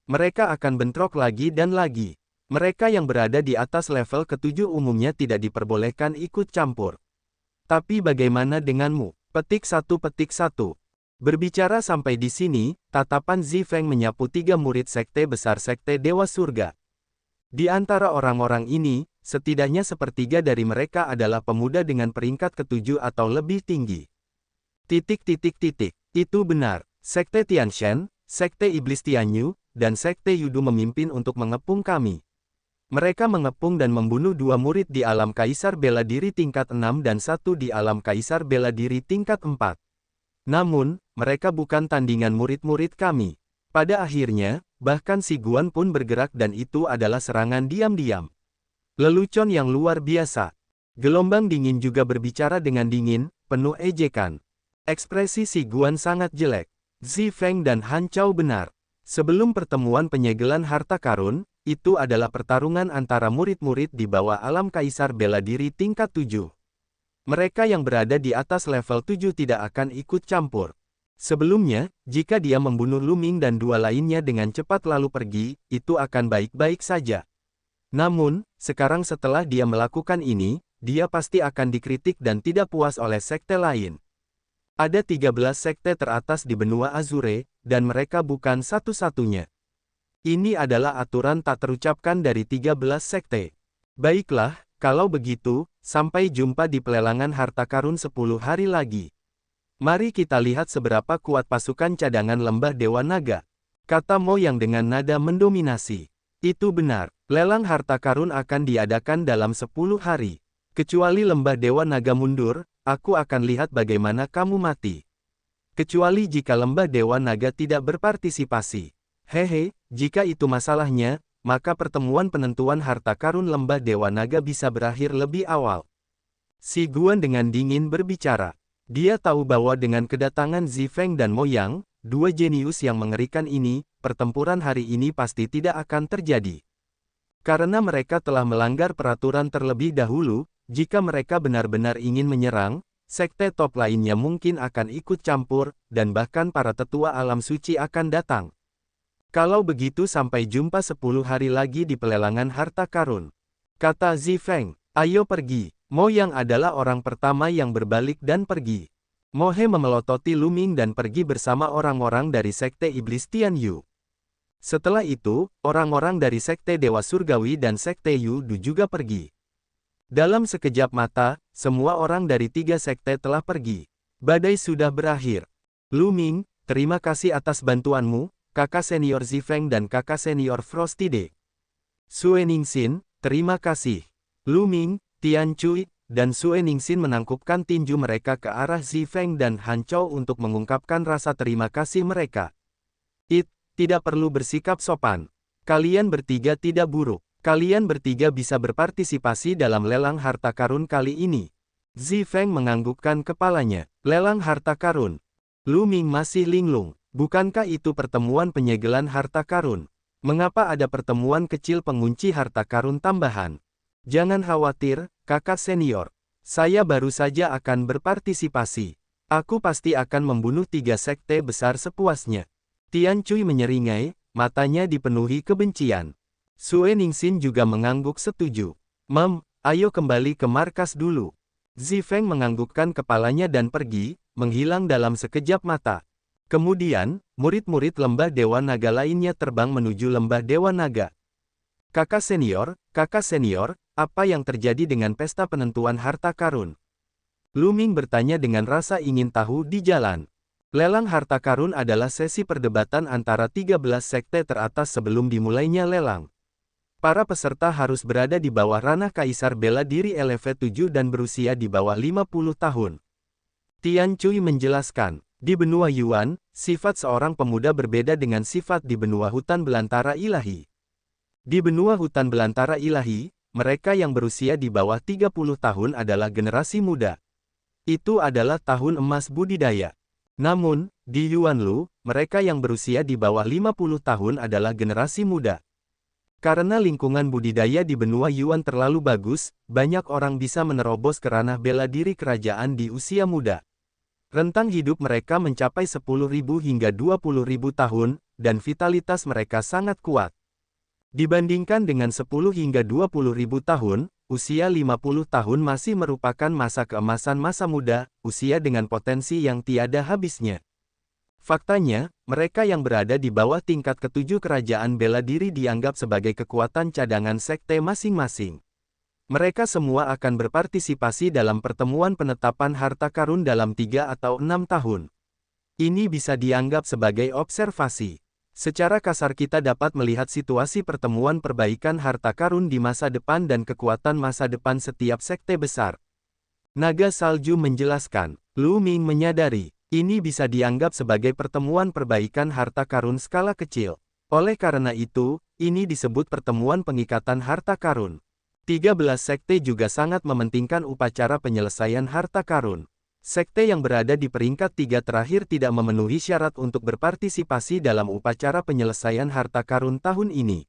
Mereka akan bentrok lagi dan lagi. Mereka yang berada di atas level ke-7 umumnya tidak diperbolehkan ikut campur. Tapi bagaimana denganmu? Petik 1. Berbicara sampai di sini, tatapan Zifeng menyapu 3 murid sekte besar Sekte Dewa Surga. Di antara orang-orang ini, setidaknya sepertiga dari mereka adalah pemuda dengan peringkat ke-7 atau lebih tinggi. Itu benar. Sekte Tianshan, Sekte Iblis Tianyu, dan Sekte Yudu memimpin untuk mengepung kami. Mereka mengepung dan membunuh 2 murid di alam Kaisar Bela Diri tingkat 6 dan 1 di alam Kaisar Bela Diri tingkat 4. Namun, mereka bukan tandingan murid-murid kami. Pada akhirnya, bahkan si Guan pun bergerak dan itu adalah serangan diam-diam. Lelucon yang luar biasa. Gelombang dingin juga berbicara dengan dingin, penuh ejekan. Ekspresi si Guan sangat jelek. Zifeng dan Han Chao benar. Sebelum pertemuan penyegelan harta karun, itu adalah pertarungan antara murid-murid di bawah alam Kaisar Bela Diri tingkat 7. Mereka yang berada di atas level 7 tidak akan ikut campur. Sebelumnya, jika dia membunuh Luming dan 2 lainnya dengan cepat lalu pergi, itu akan baik-baik saja. Namun, sekarang setelah dia melakukan ini, dia pasti akan dikritik dan tidak puas oleh sekte lain. Ada 13 sekte teratas di benua Azure, dan mereka bukan satu-satunya. Ini adalah aturan tak terucapkan dari 13 sekte. Baiklah, kalau begitu, sampai jumpa di pelelangan harta karun 10 hari lagi. Mari kita lihat seberapa kuat pasukan cadangan Lembah Dewa Naga. Kata Mo yang dengan nada mendominasi. Itu benar, lelang harta karun akan diadakan dalam 10 hari. Kecuali Lembah Dewa Naga mundur, aku akan lihat bagaimana kamu mati. Kecuali jika Lembah Dewa Naga tidak berpartisipasi. Hehe, jika itu masalahnya, maka pertemuan penentuan harta karun Lembah Dewa Naga bisa berakhir lebih awal. Si Guan dengan dingin berbicara. Dia tahu bahwa dengan kedatangan Zifeng dan Mo Yang, 2 jenius yang mengerikan ini, pertempuran hari ini pasti tidak akan terjadi. Karena mereka telah melanggar peraturan terlebih dahulu, jika mereka benar-benar ingin menyerang, sekte top lainnya mungkin akan ikut campur, dan bahkan para tetua alam suci akan datang. Kalau begitu sampai jumpa 10 hari lagi di pelelangan harta karun. Kata Zifeng, ayo pergi. Mo Yang adalah orang pertama yang berbalik dan pergi. Mo He memelototi Luming dan pergi bersama orang-orang dari Sekte Iblis Tianyu. Setelah itu, orang-orang dari Sekte Dewa Surgawi dan Sekte Yudu juga pergi. Dalam sekejap mata, semua orang dari 3 sekte telah pergi. Badai sudah berakhir. Luming, terima kasih atas bantuanmu, kakak senior Zifeng dan kakak senior Frostide. Sue Ningxin, terima kasih. Luming, Tian Cui, dan Sue Ningxin menangkupkan tinju mereka ke arah Zifeng dan Han Chao untuk mengungkapkan rasa terima kasih mereka. Tidak perlu bersikap sopan. Kalian bertiga tidak buruk. Kalian bertiga bisa berpartisipasi dalam lelang harta karun kali ini. Zifeng menganggukkan kepalanya. Lelang harta karun. Luming masih linglung. Bukankah itu pertemuan penyegelan harta karun? Mengapa ada pertemuan kecil pengunci harta karun tambahan? Jangan khawatir, kakak senior. Saya baru saja akan berpartisipasi. Aku pasti akan membunuh 3 sekte besar sepuasnya. Tian Cui menyeringai, matanya dipenuhi kebencian. Sue Ningxin juga mengangguk setuju. Ayo kembali ke markas dulu. Zifeng menganggukkan kepalanya dan pergi, menghilang dalam sekejap mata. Kemudian, murid-murid Lembah Dewa Naga lainnya terbang menuju Lembah Dewa Naga. Kakak senior, apa yang terjadi dengan pesta penentuan harta karun? Luming bertanya dengan rasa ingin tahu di jalan. Lelang harta karun adalah sesi perdebatan antara 13 sekte teratas sebelum dimulainya lelang. Para peserta harus berada di bawah ranah Kaisar Bela Diri LV7 dan berusia di bawah 50 tahun. Tian Cui menjelaskan, di benua Yuan, sifat seorang pemuda berbeda dengan sifat di benua hutan belantara ilahi. Di benua hutan belantara ilahi, mereka yang berusia di bawah 30 tahun adalah generasi muda. Itu adalah tahun emas budidaya. Namun, di Yuanlu, mereka yang berusia di bawah 50 tahun adalah generasi muda. Karena lingkungan budidaya di benua Yuan terlalu bagus, banyak orang bisa menerobos ke ranah bela diri kerajaan di usia muda. Rentang hidup mereka mencapai 10.000 hingga 20.000 tahun, dan vitalitas mereka sangat kuat. Dibandingkan dengan 10 hingga 20.000 tahun, usia 50 tahun masih merupakan masa keemasan masa muda, usia dengan potensi yang tiada habisnya. Faktanya, mereka yang berada di bawah tingkat ketujuh kerajaan bela diri dianggap sebagai kekuatan cadangan sekte masing-masing. Mereka semua akan berpartisipasi dalam pertemuan penetapan harta karun dalam 3 atau 6 tahun. Ini bisa dianggap sebagai observasi. Secara kasar kita dapat melihat situasi pertemuan perbaikan harta karun di masa depan dan kekuatan masa depan setiap sekte besar. Naga Salju menjelaskan, Lu Ming menyadari, ini bisa dianggap sebagai pertemuan perbaikan harta karun skala kecil. Oleh karena itu, ini disebut pertemuan pengikatan harta karun. 13 sekte juga sangat mementingkan upacara penyelesaian harta karun. Sekte yang berada di peringkat 3 terakhir tidak memenuhi syarat untuk berpartisipasi dalam upacara penyelesaian harta karun tahun ini.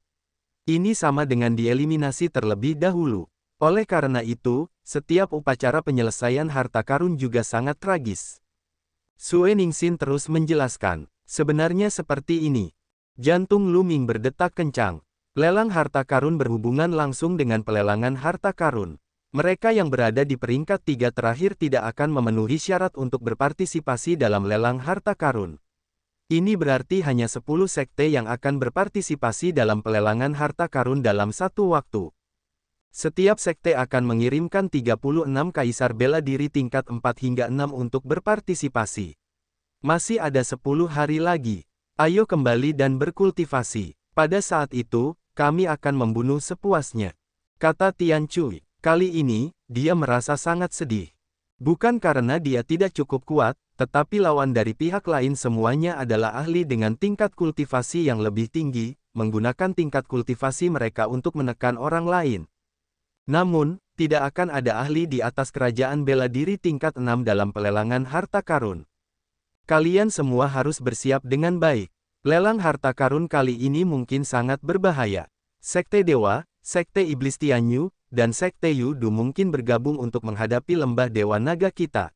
Ini sama dengan dieliminasi terlebih dahulu. Oleh karena itu, setiap upacara penyelesaian harta karun juga sangat tragis. Sue Ningxin terus menjelaskan, sebenarnya seperti ini. Jantung Lu Ming berdetak kencang. Lelang harta karun berhubungan langsung dengan pelelangan harta karun. Mereka yang berada di peringkat 3 terakhir tidak akan memenuhi syarat untuk berpartisipasi dalam lelang harta karun. Ini berarti hanya 10 sekte yang akan berpartisipasi dalam pelelangan harta karun dalam satu waktu. Setiap sekte akan mengirimkan 36 kaisar bela diri tingkat 4 hingga 6 untuk berpartisipasi. Masih ada 10 hari lagi. Ayo kembali dan berkultivasi. Pada saat itu, kami akan membunuh sepuasnya. Kata Tian Cui. Kali ini, dia merasa sangat sedih. Bukan karena dia tidak cukup kuat, tetapi lawan dari pihak lain semuanya adalah ahli dengan tingkat kultivasi yang lebih tinggi, menggunakan tingkat kultivasi mereka untuk menekan orang lain. Namun, tidak akan ada ahli di atas kerajaan bela diri tingkat 6 dalam pelelangan harta karun. Kalian semua harus bersiap dengan baik. Lelang harta karun kali ini mungkin sangat berbahaya. Sekte Dewa, Sekte Iblis Tianyu, dan Sekte Yudu mungkin bergabung untuk menghadapi lembah Dewa Naga kita.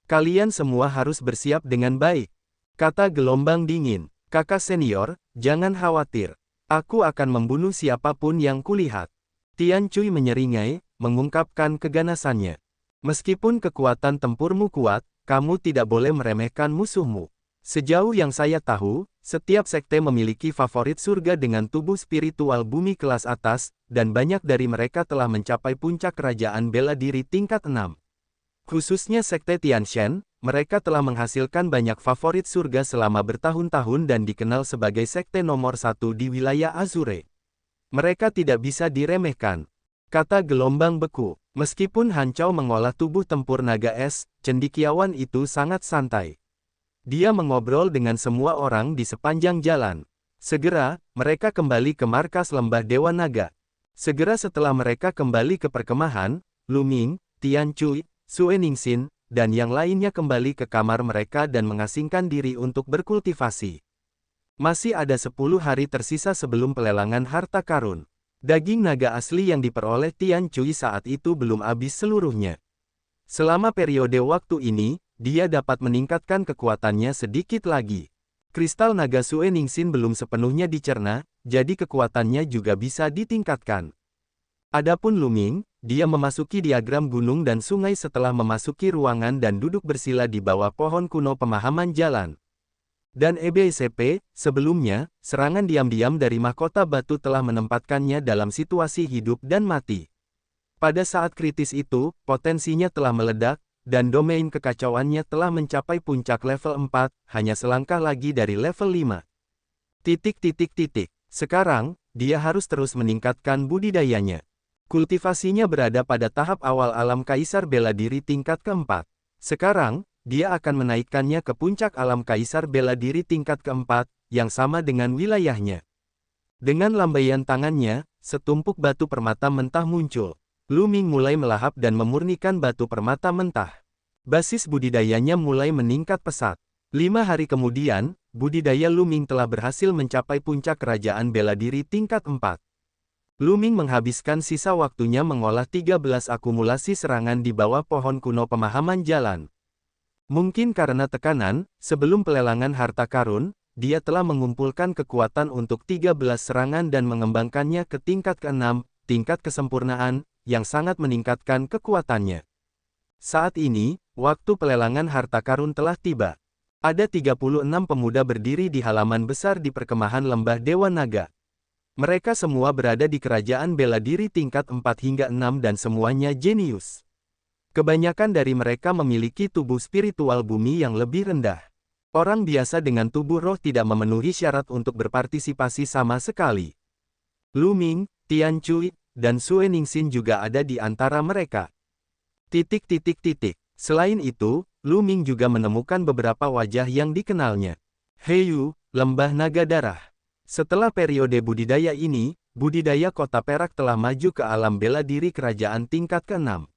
Kalian semua harus bersiap dengan baik. Kata gelombang dingin, kakak senior, jangan khawatir. Aku akan membunuh siapapun yang kulihat. Tian Cui menyeringai, mengungkapkan keganasannya. Meskipun kekuatan tempurmu kuat, kamu tidak boleh meremehkan musuhmu. Sejauh yang saya tahu, setiap sekte memiliki favorit surga dengan tubuh spiritual bumi kelas atas, dan banyak dari mereka telah mencapai puncak kerajaan bela diri tingkat 6. Khususnya sekte Tianshan, mereka telah menghasilkan banyak favorit surga selama bertahun-tahun dan dikenal sebagai sekte nomor 1 di wilayah Azure. Mereka tidak bisa diremehkan. Kata gelombang beku, meskipun Hancau mengolah tubuh tempur naga es, cendekiawan itu sangat santai. Dia mengobrol dengan semua orang di sepanjang jalan. Segera, mereka kembali ke markas lembah Dewa Naga. Segera setelah mereka kembali ke perkemahan, Lu Ming, Tian Cui, Sue Ningxin, dan yang lainnya kembali ke kamar mereka dan mengasingkan diri untuk berkultivasi. Masih ada 10 hari tersisa sebelum pelelangan harta karun. Daging naga asli yang diperoleh Tian Cui saat itu belum habis seluruhnya. Selama periode waktu ini, dia dapat meningkatkan kekuatannya sedikit lagi. Kristal naga Sue Ningxin belum sepenuhnya dicerna, jadi kekuatannya juga bisa ditingkatkan. Adapun Lu Ming, dia memasuki diagram gunung dan sungai setelah memasuki ruangan dan duduk bersila di bawah pohon kuno pemahaman jalan. Dan EBCP, sebelumnya, serangan diam-diam dari mahkota batu telah menempatkannya dalam situasi hidup dan mati. Pada saat kritis itu, potensinya telah meledak, dan domain kekacauannya telah mencapai puncak level 4, hanya selangkah lagi dari level 5. Sekarang, dia harus terus meningkatkan budidayanya. Kultivasinya berada pada tahap awal alam kaisar bela diri tingkat keempat. Sekarang, dia akan menaikkannya ke puncak alam kaisar bela diri tingkat keempat, yang sama dengan wilayahnya. Dengan lambaian tangannya, setumpuk batu permata mentah muncul. Lu Ming mulai melahap dan memurnikan batu permata mentah. Basis budidayanya mulai meningkat pesat. 5 hari kemudian, budidaya Lu Ming telah berhasil mencapai puncak kerajaan bela diri tingkat 4. Lu Ming menghabiskan sisa waktunya mengolah 13 akumulasi serangan di bawah pohon kuno pemahaman jalan. Mungkin karena tekanan, sebelum pelelangan harta karun, dia telah mengumpulkan kekuatan untuk 13 serangan dan mengembangkannya ke tingkat ke-6, tingkat kesempurnaan, yang sangat meningkatkan kekuatannya. Saat ini, waktu pelelangan harta karun telah tiba. Ada 36 pemuda berdiri di halaman besar di perkemahan lembah Dewa Naga. Mereka semua berada di kerajaan bela diri tingkat 4 hingga 6 dan semuanya jenius. Kebanyakan dari mereka memiliki tubuh spiritual bumi yang lebih rendah. Orang biasa dengan tubuh roh tidak memenuhi syarat untuk berpartisipasi sama sekali. Lu Ming, Tian Cui, dan Sue Ningxin juga ada di antara mereka. Selain itu, Lu Ming juga menemukan beberapa wajah yang dikenalnya. Heyu, Lembah Naga Darah. Setelah periode budidaya ini, budidaya kota perak telah maju ke alam bela diri kerajaan tingkat ke-6.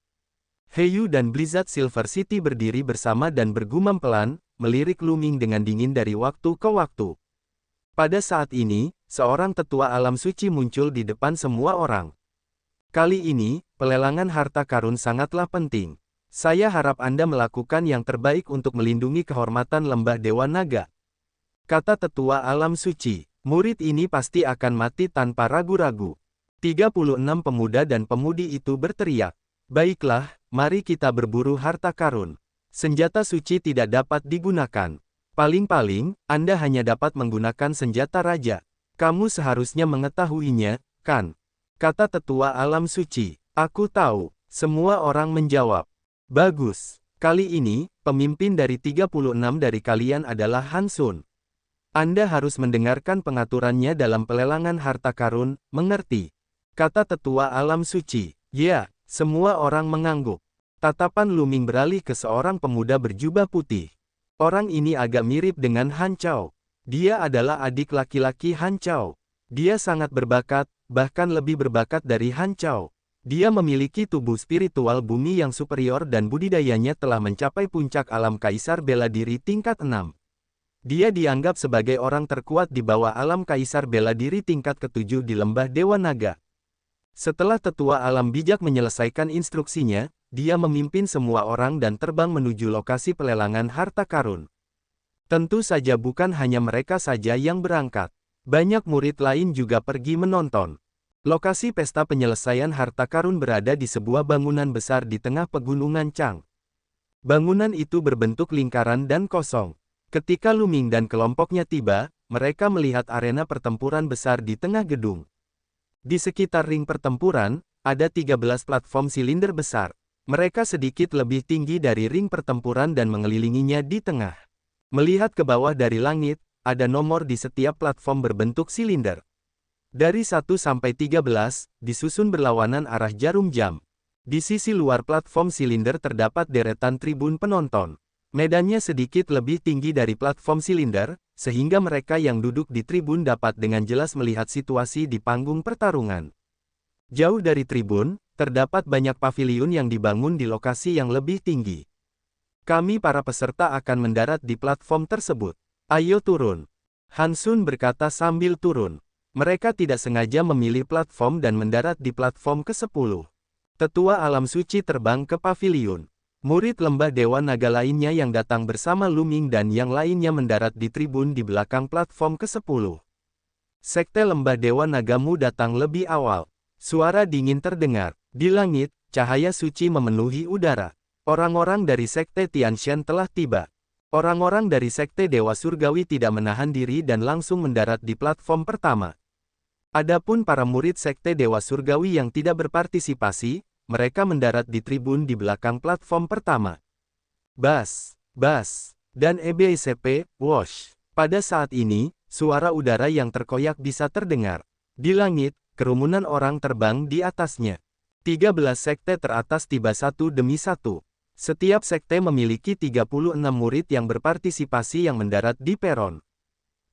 Heyu dan Blizzard Silver City berdiri bersama dan bergumam pelan, melirik Lu Ming dengan dingin dari waktu ke waktu. Pada saat ini, seorang tetua alam suci muncul di depan semua orang. Kali ini, pelelangan harta karun sangatlah penting. Saya harap Anda melakukan yang terbaik untuk melindungi kehormatan lembah Dewa Naga. Kata tetua alam suci, murid ini pasti akan mati tanpa ragu-ragu. 36 pemuda dan pemudi itu berteriak. Baiklah, mari kita berburu harta karun. Senjata suci tidak dapat digunakan. Paling-paling, Anda hanya dapat menggunakan senjata raja. Kamu seharusnya mengetahuinya, kan? Kata tetua alam suci. Aku tahu. Semua orang menjawab. Bagus. Kali ini, pemimpin dari 36 dari kalian adalah Han Sun. Anda harus mendengarkan pengaturannya dalam pelelangan harta karun, mengerti? Kata tetua alam suci. Ya. Semua orang mengangguk. Tatapan Lu Ming beralih ke seorang pemuda berjubah putih. Orang ini agak mirip dengan Han Chao. Dia adalah adik laki-laki Han Chao. Dia sangat berbakat, bahkan lebih berbakat dari Han Chao. Dia memiliki tubuh spiritual bumi yang superior dan budidayanya telah mencapai puncak alam kaisar bela diri tingkat 6. Dia dianggap sebagai orang terkuat di bawah alam kaisar bela diri tingkat ke-7 di lembah Dewa Naga. Setelah tetua alam bijak menyelesaikan instruksinya, dia memimpin semua orang dan terbang menuju lokasi pelelangan harta karun. Tentu saja bukan hanya mereka saja yang berangkat. Banyak murid lain juga pergi menonton. Lokasi pesta penyelesaian harta karun berada di sebuah bangunan besar di tengah pegunungan Chang. Bangunan itu berbentuk lingkaran dan kosong. Ketika Lu Ming dan kelompoknya tiba, mereka melihat arena pertempuran besar di tengah gedung. Di sekitar ring pertempuran, ada 13 platform silinder besar. Mereka sedikit lebih tinggi dari ring pertempuran dan mengelilinginya di tengah. Melihat ke bawah dari langit, ada nomor di setiap platform berbentuk silinder. Dari 1 sampai 13, disusun berlawanan arah jarum jam. Di sisi luar platform silinder terdapat deretan tribun penonton. Medannya sedikit lebih tinggi dari platform silinder, sehingga mereka yang duduk di tribun dapat dengan jelas melihat situasi di panggung pertarungan. Jauh dari tribun, terdapat banyak paviliun yang dibangun di lokasi yang lebih tinggi. Kami para peserta akan mendarat di platform tersebut. Ayo turun. Han Sun berkata sambil turun. Mereka tidak sengaja memilih platform dan mendarat di platform ke-10. Tetua alam suci terbang ke paviliun. Murid lembah Dewa Naga lainnya yang datang bersama Lu Ming dan yang lainnya mendarat di tribun di belakang platform ke-10. Sekte lembah Dewa Nagamu datang lebih awal. Suara dingin terdengar. Di langit, cahaya suci memenuhi udara. Orang-orang dari Sekte Tianshan telah tiba. Orang-orang dari Sekte Dewa Surgawi tidak menahan diri dan langsung mendarat di platform pertama. Adapun para murid Sekte Dewa Surgawi yang tidak berpartisipasi, mereka mendarat di tribun di belakang platform pertama. Bas, dan EBCP, Wosh. Pada saat ini, suara udara yang terkoyak bisa terdengar. Di langit, kerumunan orang terbang di atasnya. 13 sekte teratas tiba satu demi satu. Setiap sekte memiliki 36 murid yang berpartisipasi yang mendarat di peron.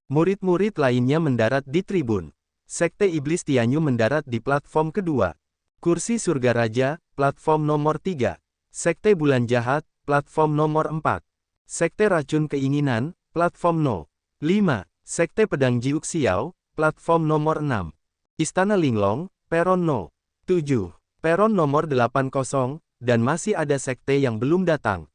Murid-murid lainnya mendarat di tribun. Sekte Iblis Tianyu mendarat di platform kedua. Kursi Surga Raja, platform nomor 3. Sekte Bulan Jahat, platform nomor 4. Sekte Racun Keinginan, platform No. 5. Sekte Pedang Jiuk Xiao, platform nomor 6. Istana Linglong, peron No. 7. Peron nomor 80, dan masih ada sekte yang belum datang.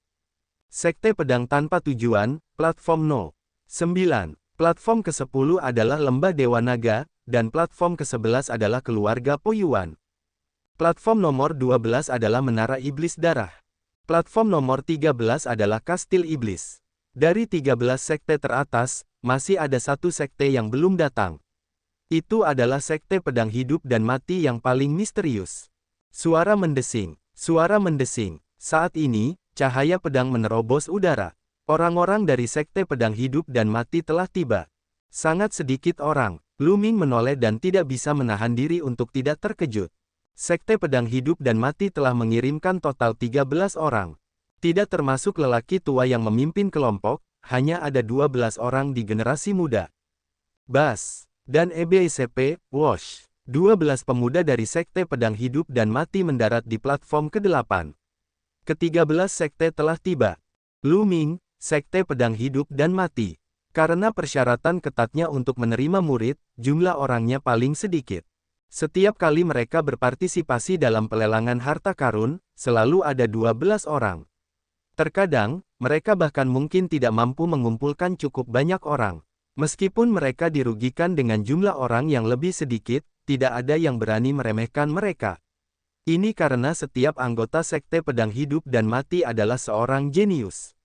Sekte Pedang Tanpa Tujuan, platform No. 9. Platform ke-10 adalah Lembah Dewa Naga, dan platform ke-11 adalah Keluarga Poyuan. Platform nomor 12 adalah Menara Iblis Darah. Platform nomor 13 adalah Kastil Iblis. Dari 13 sekte teratas, masih ada satu sekte yang belum datang. Itu adalah Sekte Pedang Hidup dan Mati yang paling misterius. Suara mendesing. Suara mendesing. Saat ini, cahaya pedang menerobos udara. Orang-orang dari Sekte Pedang Hidup dan Mati telah tiba. Sangat sedikit orang. Lu Ming menoleh dan tidak bisa menahan diri untuk tidak terkejut. Sekte Pedang Hidup dan Mati telah mengirimkan total 13 orang. Tidak termasuk lelaki tua yang memimpin kelompok, hanya ada 12 orang di generasi muda. Bas dan EBICP, Wash. 12 pemuda dari Sekte Pedang Hidup dan Mati mendarat di platform ke-8. Ke-13 sekte telah tiba. Lu Ming, Sekte Pedang Hidup dan Mati. Karena persyaratan ketatnya untuk menerima murid, jumlah orangnya paling sedikit. Setiap kali mereka berpartisipasi dalam pelelangan harta karun, selalu ada 12 orang. Terkadang, mereka bahkan mungkin tidak mampu mengumpulkan cukup banyak orang. Meskipun mereka dirugikan dengan jumlah orang yang lebih sedikit, tidak ada yang berani meremehkan mereka. Ini karena setiap anggota Sekte Pedang Hidup dan Mati adalah seorang jenius.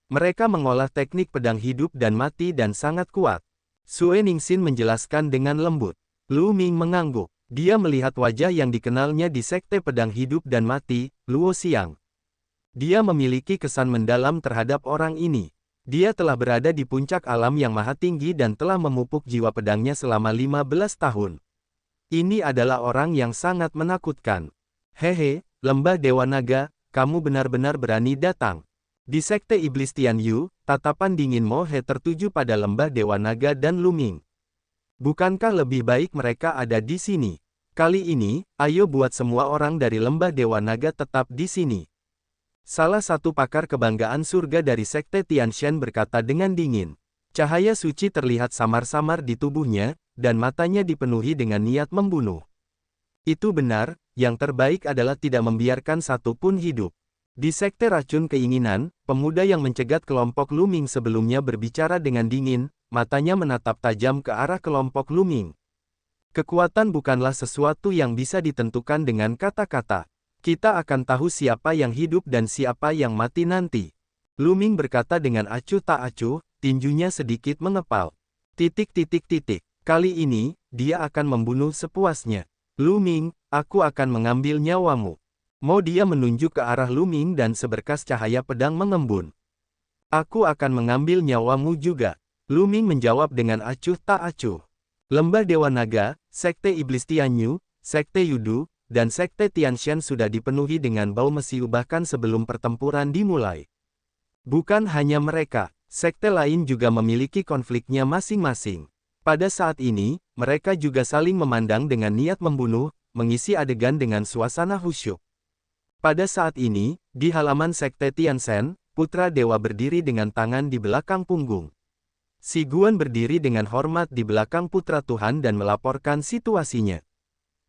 Mereka mengolah teknik pedang hidup dan mati dan sangat kuat. Sue Ningsin menjelaskan dengan lembut. Lu Ming mengangguk. Dia melihat wajah yang dikenalnya di Sekte Pedang Hidup dan Mati, Luo Xiang. Dia memiliki kesan mendalam terhadap orang ini. Dia telah berada di puncak alam yang maha tinggi dan telah memupuk jiwa pedangnya selama 15 tahun. Ini adalah orang yang sangat menakutkan. Hehe, Lembah Dewa Naga, kamu benar-benar berani datang. Di Sekte Iblis Tianyu, tatapan dingin Mo He tertuju pada Lembah Dewa Naga dan Lu Ming. Bukankah lebih baik mereka ada di sini? Kali ini, ayo buat semua orang dari Lembah Dewa Naga tetap di sini. Salah satu pakar kebanggaan surga dari Sekte Tianshan berkata dengan dingin. Cahaya suci terlihat samar-samar di tubuhnya, dan matanya dipenuhi dengan niat membunuh. Itu benar, yang terbaik adalah tidak membiarkan satu pun hidup. Di Sekte Racun Keinginan, pemuda yang mencegat kelompok Lu Ming sebelumnya berbicara dengan dingin, matanya menatap tajam ke arah kelompok Lu Ming. Kekuatan bukanlah sesuatu yang bisa ditentukan dengan kata-kata. Kita akan tahu siapa yang hidup dan siapa yang mati nanti. Lu Ming berkata dengan acuh tak acuh, tinjunya sedikit mengepal. Kali ini, dia akan membunuh sepuasnya. Lu Ming, aku akan mengambil nyawamu. Mau dia menunjuk ke arah Lu Ming dan seberkas cahaya pedang mengembun. Aku akan mengambil nyawamu juga. Lu Ming menjawab dengan acuh tak acuh. Lembah Dewa Naga, Sekte Iblis Tianyu, Sekte Yudu, dan Sekte Tianshan sudah dipenuhi dengan bau mesiu bahkan sebelum pertempuran dimulai. Bukan hanya mereka, sekte lain juga memiliki konfliknya masing-masing. Pada saat ini, mereka juga saling memandang dengan niat membunuh, mengisi adegan dengan suasana khusyuk. Pada saat ini, di halaman Sekte Tianshan, Putra Dewa berdiri dengan tangan di belakang punggung. Si Guan berdiri dengan hormat di belakang Putra Tuhan dan melaporkan situasinya.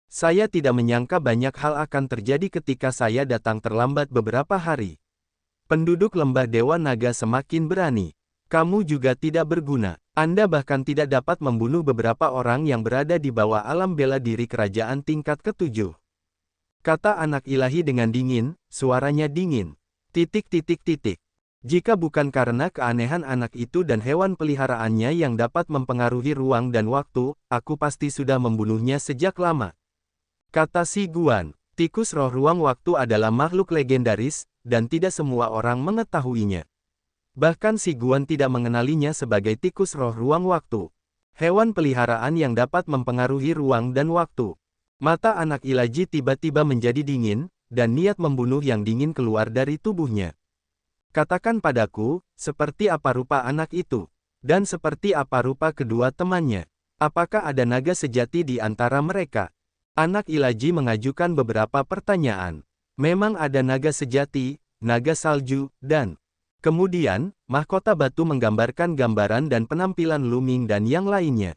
Saya tidak menyangka banyak hal akan terjadi ketika saya datang terlambat beberapa hari. Penduduk Lembah Dewa Naga semakin berani. Kamu juga tidak berguna. Anda bahkan tidak dapat membunuh beberapa orang yang berada di bawah alam bela diri kerajaan tingkat ke-7. Kata anak ilahi dengan dingin, suaranya dingin. Jika bukan karena keanehan anak itu dan hewan peliharaannya yang dapat mempengaruhi ruang dan waktu, aku pasti sudah membunuhnya sejak lama. Kata si Guan, tikus roh ruang waktu adalah makhluk legendaris, dan tidak semua orang mengetahuinya. Bahkan si Guan tidak mengenalinya sebagai tikus roh ruang waktu. Hewan peliharaan yang dapat mempengaruhi ruang dan waktu. Mata anak ilaji tiba-tiba menjadi dingin, dan niat membunuh yang dingin keluar dari tubuhnya. Katakan padaku, seperti apa rupa anak itu, dan seperti apa rupa kedua temannya. Apakah ada naga sejati di antara mereka? Anak Ilaji mengajukan beberapa pertanyaan. Memang ada naga sejati, naga salju, dan kemudian, mahkota batu menggambarkan gambaran dan penampilan Luming dan yang lainnya.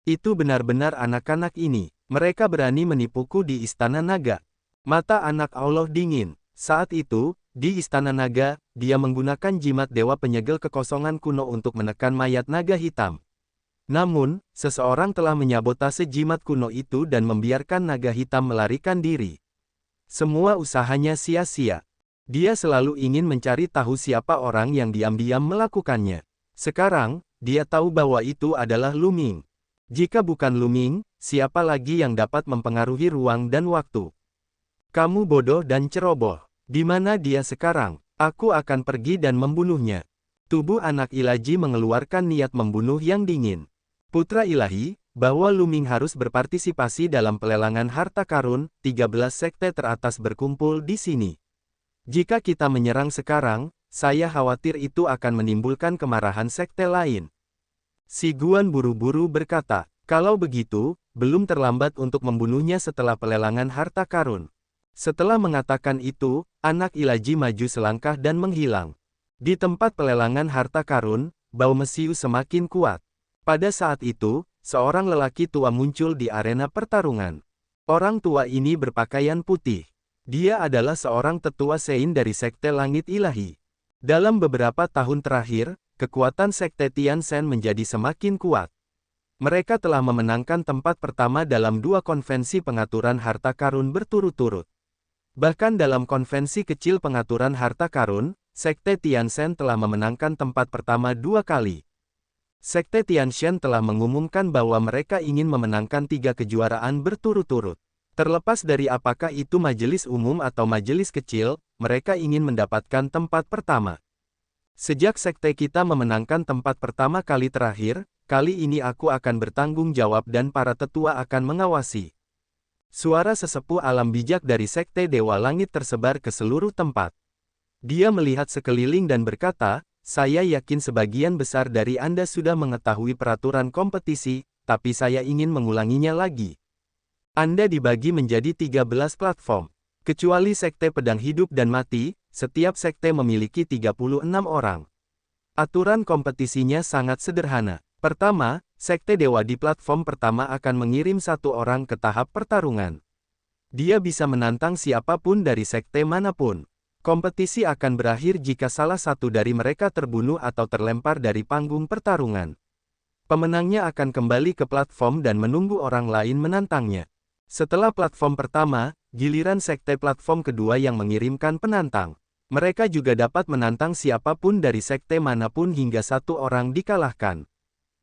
Itu benar-benar anak-anak ini. Mereka berani menipuku di Istana Naga. Mata anak Allah dingin. Saat itu, di Istana Naga, dia menggunakan jimat Dewa Penyegel Kekosongan kuno untuk menekan mayat naga hitam. Namun, seseorang telah menyabotase jimat kuno itu dan membiarkan naga hitam melarikan diri. Semua usahanya sia-sia. Dia selalu ingin mencari tahu siapa orang yang diam-diam melakukannya. Sekarang, dia tahu bahwa itu adalah Luming. Jika bukan Luming, siapa lagi yang dapat mempengaruhi ruang dan waktu? Kamu bodoh dan ceroboh. Di mana dia sekarang? Aku akan pergi dan membunuhnya. Tubuh anak Ilaji mengeluarkan niat membunuh yang dingin. Putra Ilahi, bahwa Luming harus berpartisipasi dalam pelelangan harta karun, 13 sekte teratas berkumpul di sini. Jika kita menyerang sekarang, saya khawatir itu akan menimbulkan kemarahan sekte lain. Si Guan buru-buru berkata, kalau begitu, belum terlambat untuk membunuhnya setelah pelelangan harta karun. Setelah mengatakan itu, anak Ilaji maju selangkah dan menghilang. Di tempat pelelangan harta karun, bau mesiu semakin kuat. Pada saat itu, seorang lelaki tua muncul di arena pertarungan. Orang tua ini berpakaian putih. Dia adalah seorang tetua Sein dari Sekte Langit Ilahi. Dalam beberapa tahun terakhir, kekuatan Sekte Tianchen menjadi semakin kuat. Mereka telah memenangkan tempat pertama dalam 2 konvensi pengaturan harta karun berturut-turut. Bahkan dalam konvensi kecil pengaturan harta karun, Sekte Tianchen telah memenangkan tempat pertama 2 kali. Sekte Tianchen telah mengumumkan bahwa mereka ingin memenangkan 3 kejuaraan berturut-turut. Terlepas dari apakah itu majelis umum atau majelis kecil, mereka ingin mendapatkan tempat pertama. Sejak sekte kita memenangkan tempat pertama kali terakhir, kali ini aku akan bertanggung jawab dan para tetua akan mengawasi. Suara sesepuh alam bijak dari Sekte Dewa Langit tersebar ke seluruh tempat. Dia melihat sekeliling dan berkata, saya yakin sebagian besar dari Anda sudah mengetahui peraturan kompetisi, tapi saya ingin mengulanginya lagi. Anda dibagi menjadi 13 platform. Kecuali Sekte Pedang Hidup dan Mati, setiap sekte memiliki 36 orang. Aturan kompetisinya sangat sederhana. Pertama, Sekte Dewa di platform pertama akan mengirim 1 orang ke tahap pertarungan. Dia bisa menantang siapapun dari sekte manapun. Kompetisi akan berakhir jika salah satu dari mereka terbunuh atau terlempar dari panggung pertarungan. Pemenangnya akan kembali ke platform dan menunggu orang lain menantangnya. Setelah platform pertama, giliran sekte platform kedua yang mengirimkan penantang. Mereka juga dapat menantang siapapun dari sekte manapun hingga 1 orang dikalahkan.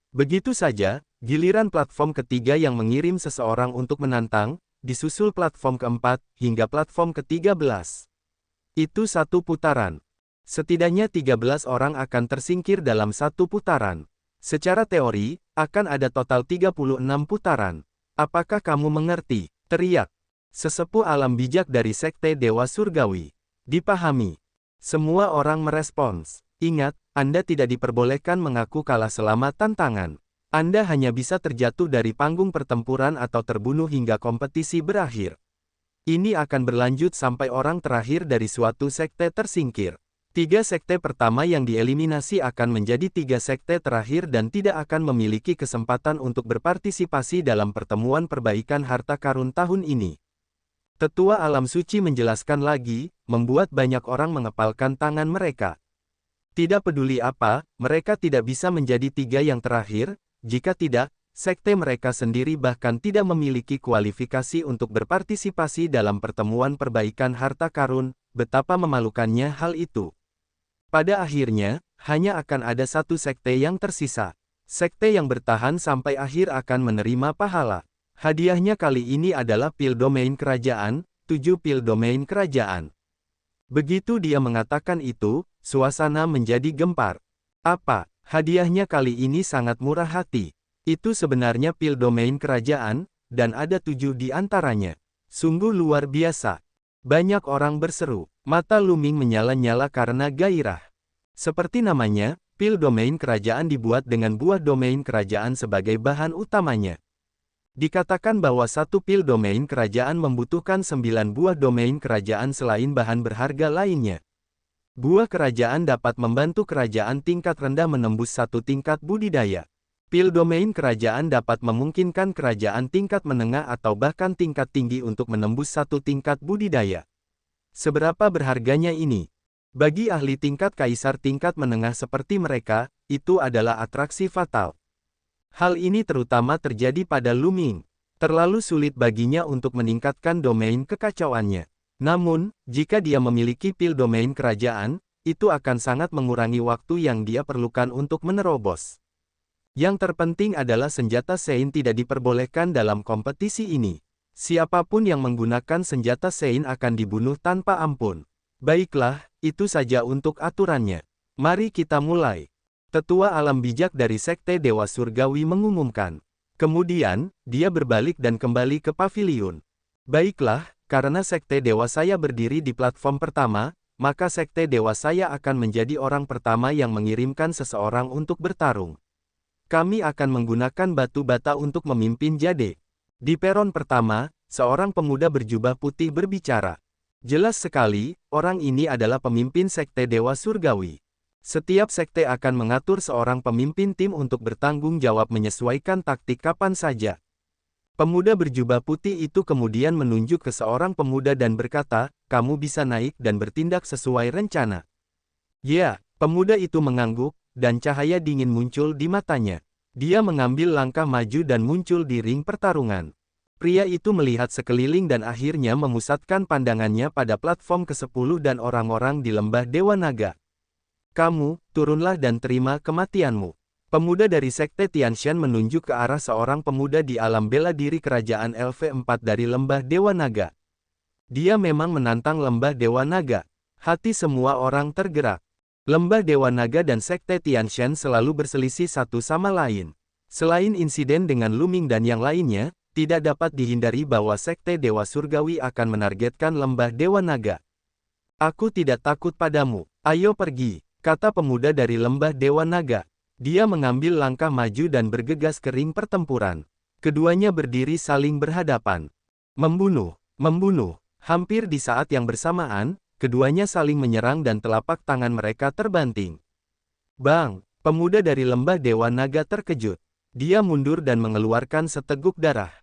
Begitu saja, giliran platform ketiga yang mengirim seseorang untuk menantang, disusul platform keempat, hingga platform ke-13. Itu 1 putaran. Setidaknya 13 orang akan tersingkir dalam 1 putaran. Secara teori, akan ada total 36 putaran. Apakah kamu mengerti? Teriak sesepuh alam bijak dari Sekte Dewa Surgawi. Dipahami. Semua orang merespons. Ingat, Anda tidak diperbolehkan mengaku kalah selama tantangan. Anda hanya bisa terjatuh dari panggung pertempuran atau terbunuh hingga kompetisi berakhir. Ini akan berlanjut sampai orang terakhir dari suatu sekte tersingkir. 3 sekte pertama yang dieliminasi akan menjadi 3 sekte terakhir dan tidak akan memiliki kesempatan untuk berpartisipasi dalam pertemuan perbaikan harta karun tahun ini. Tetua Alam Suci menjelaskan lagi, membuat banyak orang mengepalkan tangan mereka. Tidak peduli apa, mereka tidak bisa menjadi 3 yang terakhir, jika tidak, sekte mereka sendiri bahkan tidak memiliki kualifikasi untuk berpartisipasi dalam pertemuan perbaikan harta karun, betapa memalukannya hal itu. Pada akhirnya, hanya akan ada 1 sekte yang tersisa. Sekte yang bertahan sampai akhir akan menerima pahala. Hadiahnya kali ini adalah pil domain kerajaan, 7 pil domain kerajaan. Begitu dia mengatakan itu, suasana menjadi gempar. Apa? Hadiahnya kali ini sangat murah hati. Itu sebenarnya pil domain kerajaan, dan ada 7 di antaranya. Sungguh luar biasa. Banyak orang berseru. Mata Luming menyala-nyala karena gairah. Seperti namanya, Pil domain kerajaan dibuat dengan buah domain kerajaan sebagai bahan utamanya. Dikatakan bahwa satu pil domain kerajaan membutuhkan 9 buah domain kerajaan selain bahan berharga lainnya. Buah kerajaan dapat membantu kerajaan tingkat rendah menembus satu tingkat budidaya. Pil domain kerajaan dapat memungkinkan kerajaan tingkat menengah atau bahkan tingkat tinggi untuk menembus satu tingkat budidaya. Seberapa berharganya ini? Bagi ahli tingkat kaisar tingkat menengah seperti mereka, itu adalah atraksi fatal. Hal ini terutama terjadi pada Lu Ming. Terlalu sulit baginya untuk meningkatkan domain kekacauannya. Namun, jika dia memiliki pil domain kerajaan, itu akan sangat mengurangi waktu yang dia perlukan untuk menerobos. Yang terpenting adalah senjata Sein tidak diperbolehkan dalam kompetisi ini. Siapapun yang menggunakan senjata Sein akan dibunuh tanpa ampun. Baiklah, itu saja untuk aturannya. Mari kita mulai. Tetua alam bijak dari Sekte Dewa Surgawi mengumumkan. Kemudian, dia berbalik dan kembali ke paviliun. Baiklah, karena Sekte Dewa saya berdiri di platform pertama, maka Sekte Dewa saya akan menjadi orang pertama yang mengirimkan seseorang untuk bertarung. Kami akan menggunakan batu bata untuk memimpin Jade. Di peron pertama, seorang pemuda berjubah putih berbicara. Jelas sekali, orang ini adalah pemimpin Sekte Dewa Surgawi. Setiap sekte akan mengatur seorang pemimpin tim untuk bertanggung jawab menyesuaikan taktik kapan saja. Pemuda berjubah putih itu kemudian menunjuk ke seorang pemuda dan berkata, kamu bisa naik dan bertindak sesuai rencana. Ya, pemuda itu mengangguk, dan cahaya dingin muncul di matanya. Dia mengambil langkah maju dan muncul di ring pertarungan. Pria itu melihat sekeliling dan akhirnya memusatkan pandangannya pada platform ke-10 dan orang-orang di lembah Dewa Naga. Kamu, turunlah dan terima kematianmu. Pemuda dari Sekte Tianshan menunjuk ke arah seorang pemuda di alam bela diri kerajaan LV4 dari lembah Dewa Naga. Dia memang menantang lembah Dewa Naga. Hati semua orang tergerak. Lembah Dewa Naga dan Sekte Tianshan selalu berselisih satu sama lain. Selain insiden dengan Lu Ming dan yang lainnya, tidak dapat dihindari bahwa Sekte Dewa Surgawi akan menargetkan lembah Dewa Naga. Aku tidak takut padamu, ayo pergi, kata pemuda dari lembah Dewa Naga. Dia mengambil langkah maju dan bergegas ke ring pertempuran. Keduanya berdiri saling berhadapan. Membunuh, membunuh. Hampir di saat yang bersamaan, keduanya saling menyerang dan telapak tangan mereka terbanting. Bang! Pemuda dari lembah Dewa Naga terkejut. Dia mundur dan mengeluarkan seteguk darah.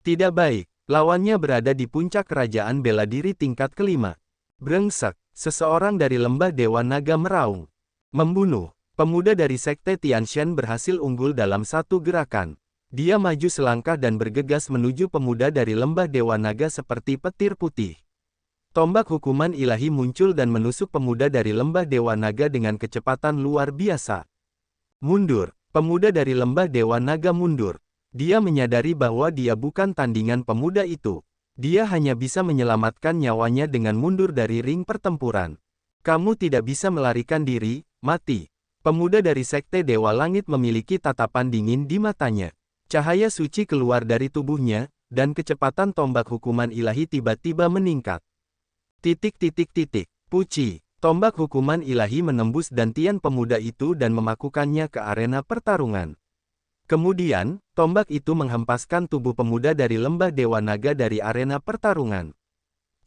Tidak baik, lawannya berada di puncak kerajaan bela diri tingkat kelima. Brengsek, seseorang dari lembah Dewa Naga meraung. Membunuh. Pemuda dari Sekte Tianshan berhasil unggul dalam satu gerakan. Dia maju selangkah dan bergegas menuju pemuda dari lembah Dewa Naga seperti petir putih. Tombak hukuman ilahi muncul dan menusuk pemuda dari lembah Dewa Naga dengan kecepatan luar biasa. Mundur. Pemuda dari lembah Dewa Naga mundur. Dia menyadari bahwa dia bukan tandingan pemuda itu. Dia hanya bisa menyelamatkan nyawanya dengan mundur dari ring pertempuran. Kamu tidak bisa melarikan diri, mati. Pemuda dari Sekte Dewa Langit memiliki tatapan dingin di matanya. Cahaya suci keluar dari tubuhnya, dan kecepatan tombak hukuman ilahi tiba-tiba meningkat. Puci. Tombak hukuman ilahi menembus dantian pemuda itu dan memakukannya ke arena pertarungan. Kemudian, tombak itu menghempaskan tubuh pemuda dari lembah Dewa Naga dari arena pertarungan.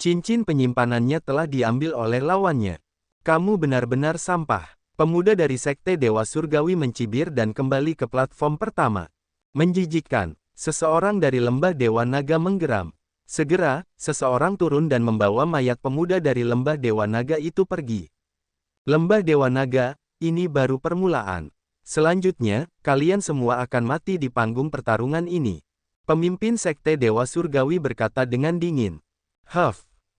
Cincin penyimpanannya telah diambil oleh lawannya. Kamu benar-benar sampah. Pemuda dari Sekte Dewa Surgawi mencibir dan kembali ke platform pertama. Menjijikkan, seseorang dari lembah Dewa Naga menggeram. Segera, seseorang turun dan membawa mayat pemuda dari lembah Dewa Naga itu pergi. Lembah Dewa Naga, ini baru permulaan. Selanjutnya, kalian semua akan mati di panggung pertarungan ini. Pemimpin Sekte Dewa Surgawi berkata dengan dingin.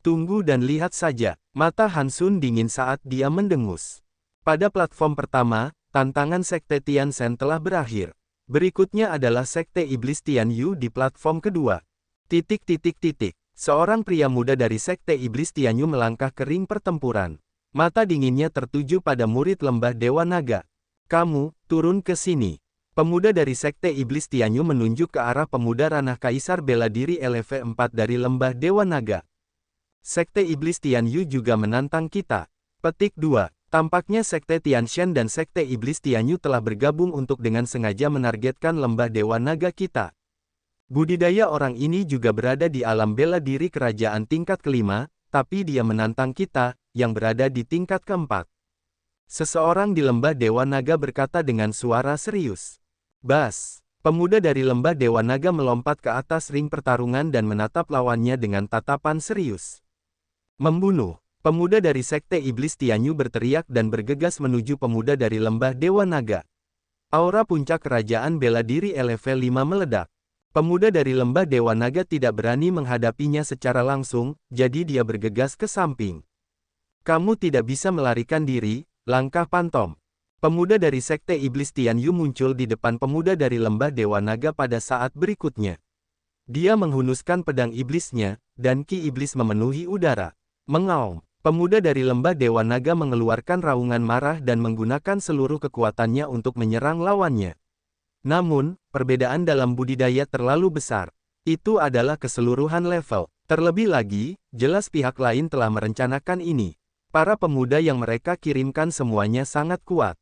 Tunggu dan lihat saja. Mata Hansun dingin saat dia mendengus. Pada platform pertama, tantangan Sekte Tianshan telah berakhir. Berikutnya adalah Sekte Iblis Tianyu di platform kedua. Seorang pria muda dari Sekte Iblis Tianyu melangkah ke ring pertempuran. Mata dinginnya tertuju pada murid lembah Dewa Naga. Kamu, turun ke sini. Pemuda dari Sekte Iblis Tianyu menunjuk ke arah pemuda ranah Kaisar bela diri LV4 dari lembah Dewa Naga. Sekte Iblis Tianyu juga menantang kita. Petik 2. Tampaknya Sekte Tianshan dan Sekte Iblis Tianyu telah bergabung untuk dengan sengaja menargetkan lembah Dewa Naga kita. Budidaya orang ini juga berada di alam bela diri kerajaan tingkat kelima, tapi dia menantang kita, yang berada di tingkat keempat. Seseorang di lembah Dewa Naga berkata dengan suara serius. Bas! Pemuda dari lembah Dewa Naga melompat ke atas ring pertarungan dan menatap lawannya dengan tatapan serius. Membunuh! Pemuda dari Sekte Iblis Tianyu berteriak dan bergegas menuju pemuda dari lembah Dewa Naga. Aura puncak kerajaan bela diri level 5 meledak. Pemuda dari lembah Dewa Naga tidak berani menghadapinya secara langsung, jadi dia bergegas ke samping. Kamu tidak bisa melarikan diri, langkah pantom. Pemuda dari Sekte Iblis Tianyu muncul di depan pemuda dari lembah Dewa Naga pada saat berikutnya. Dia menghunuskan pedang iblisnya, dan ki iblis memenuhi udara. Mengaum. Pemuda dari lembah Dewa Naga mengeluarkan raungan marah dan menggunakan seluruh kekuatannya untuk menyerang lawannya. Namun, perbedaan dalam budidaya terlalu besar. Itu adalah keseluruhan level. Terlebih lagi, jelas pihak lain telah merencanakan ini. Para pemuda yang mereka kirimkan semuanya sangat kuat.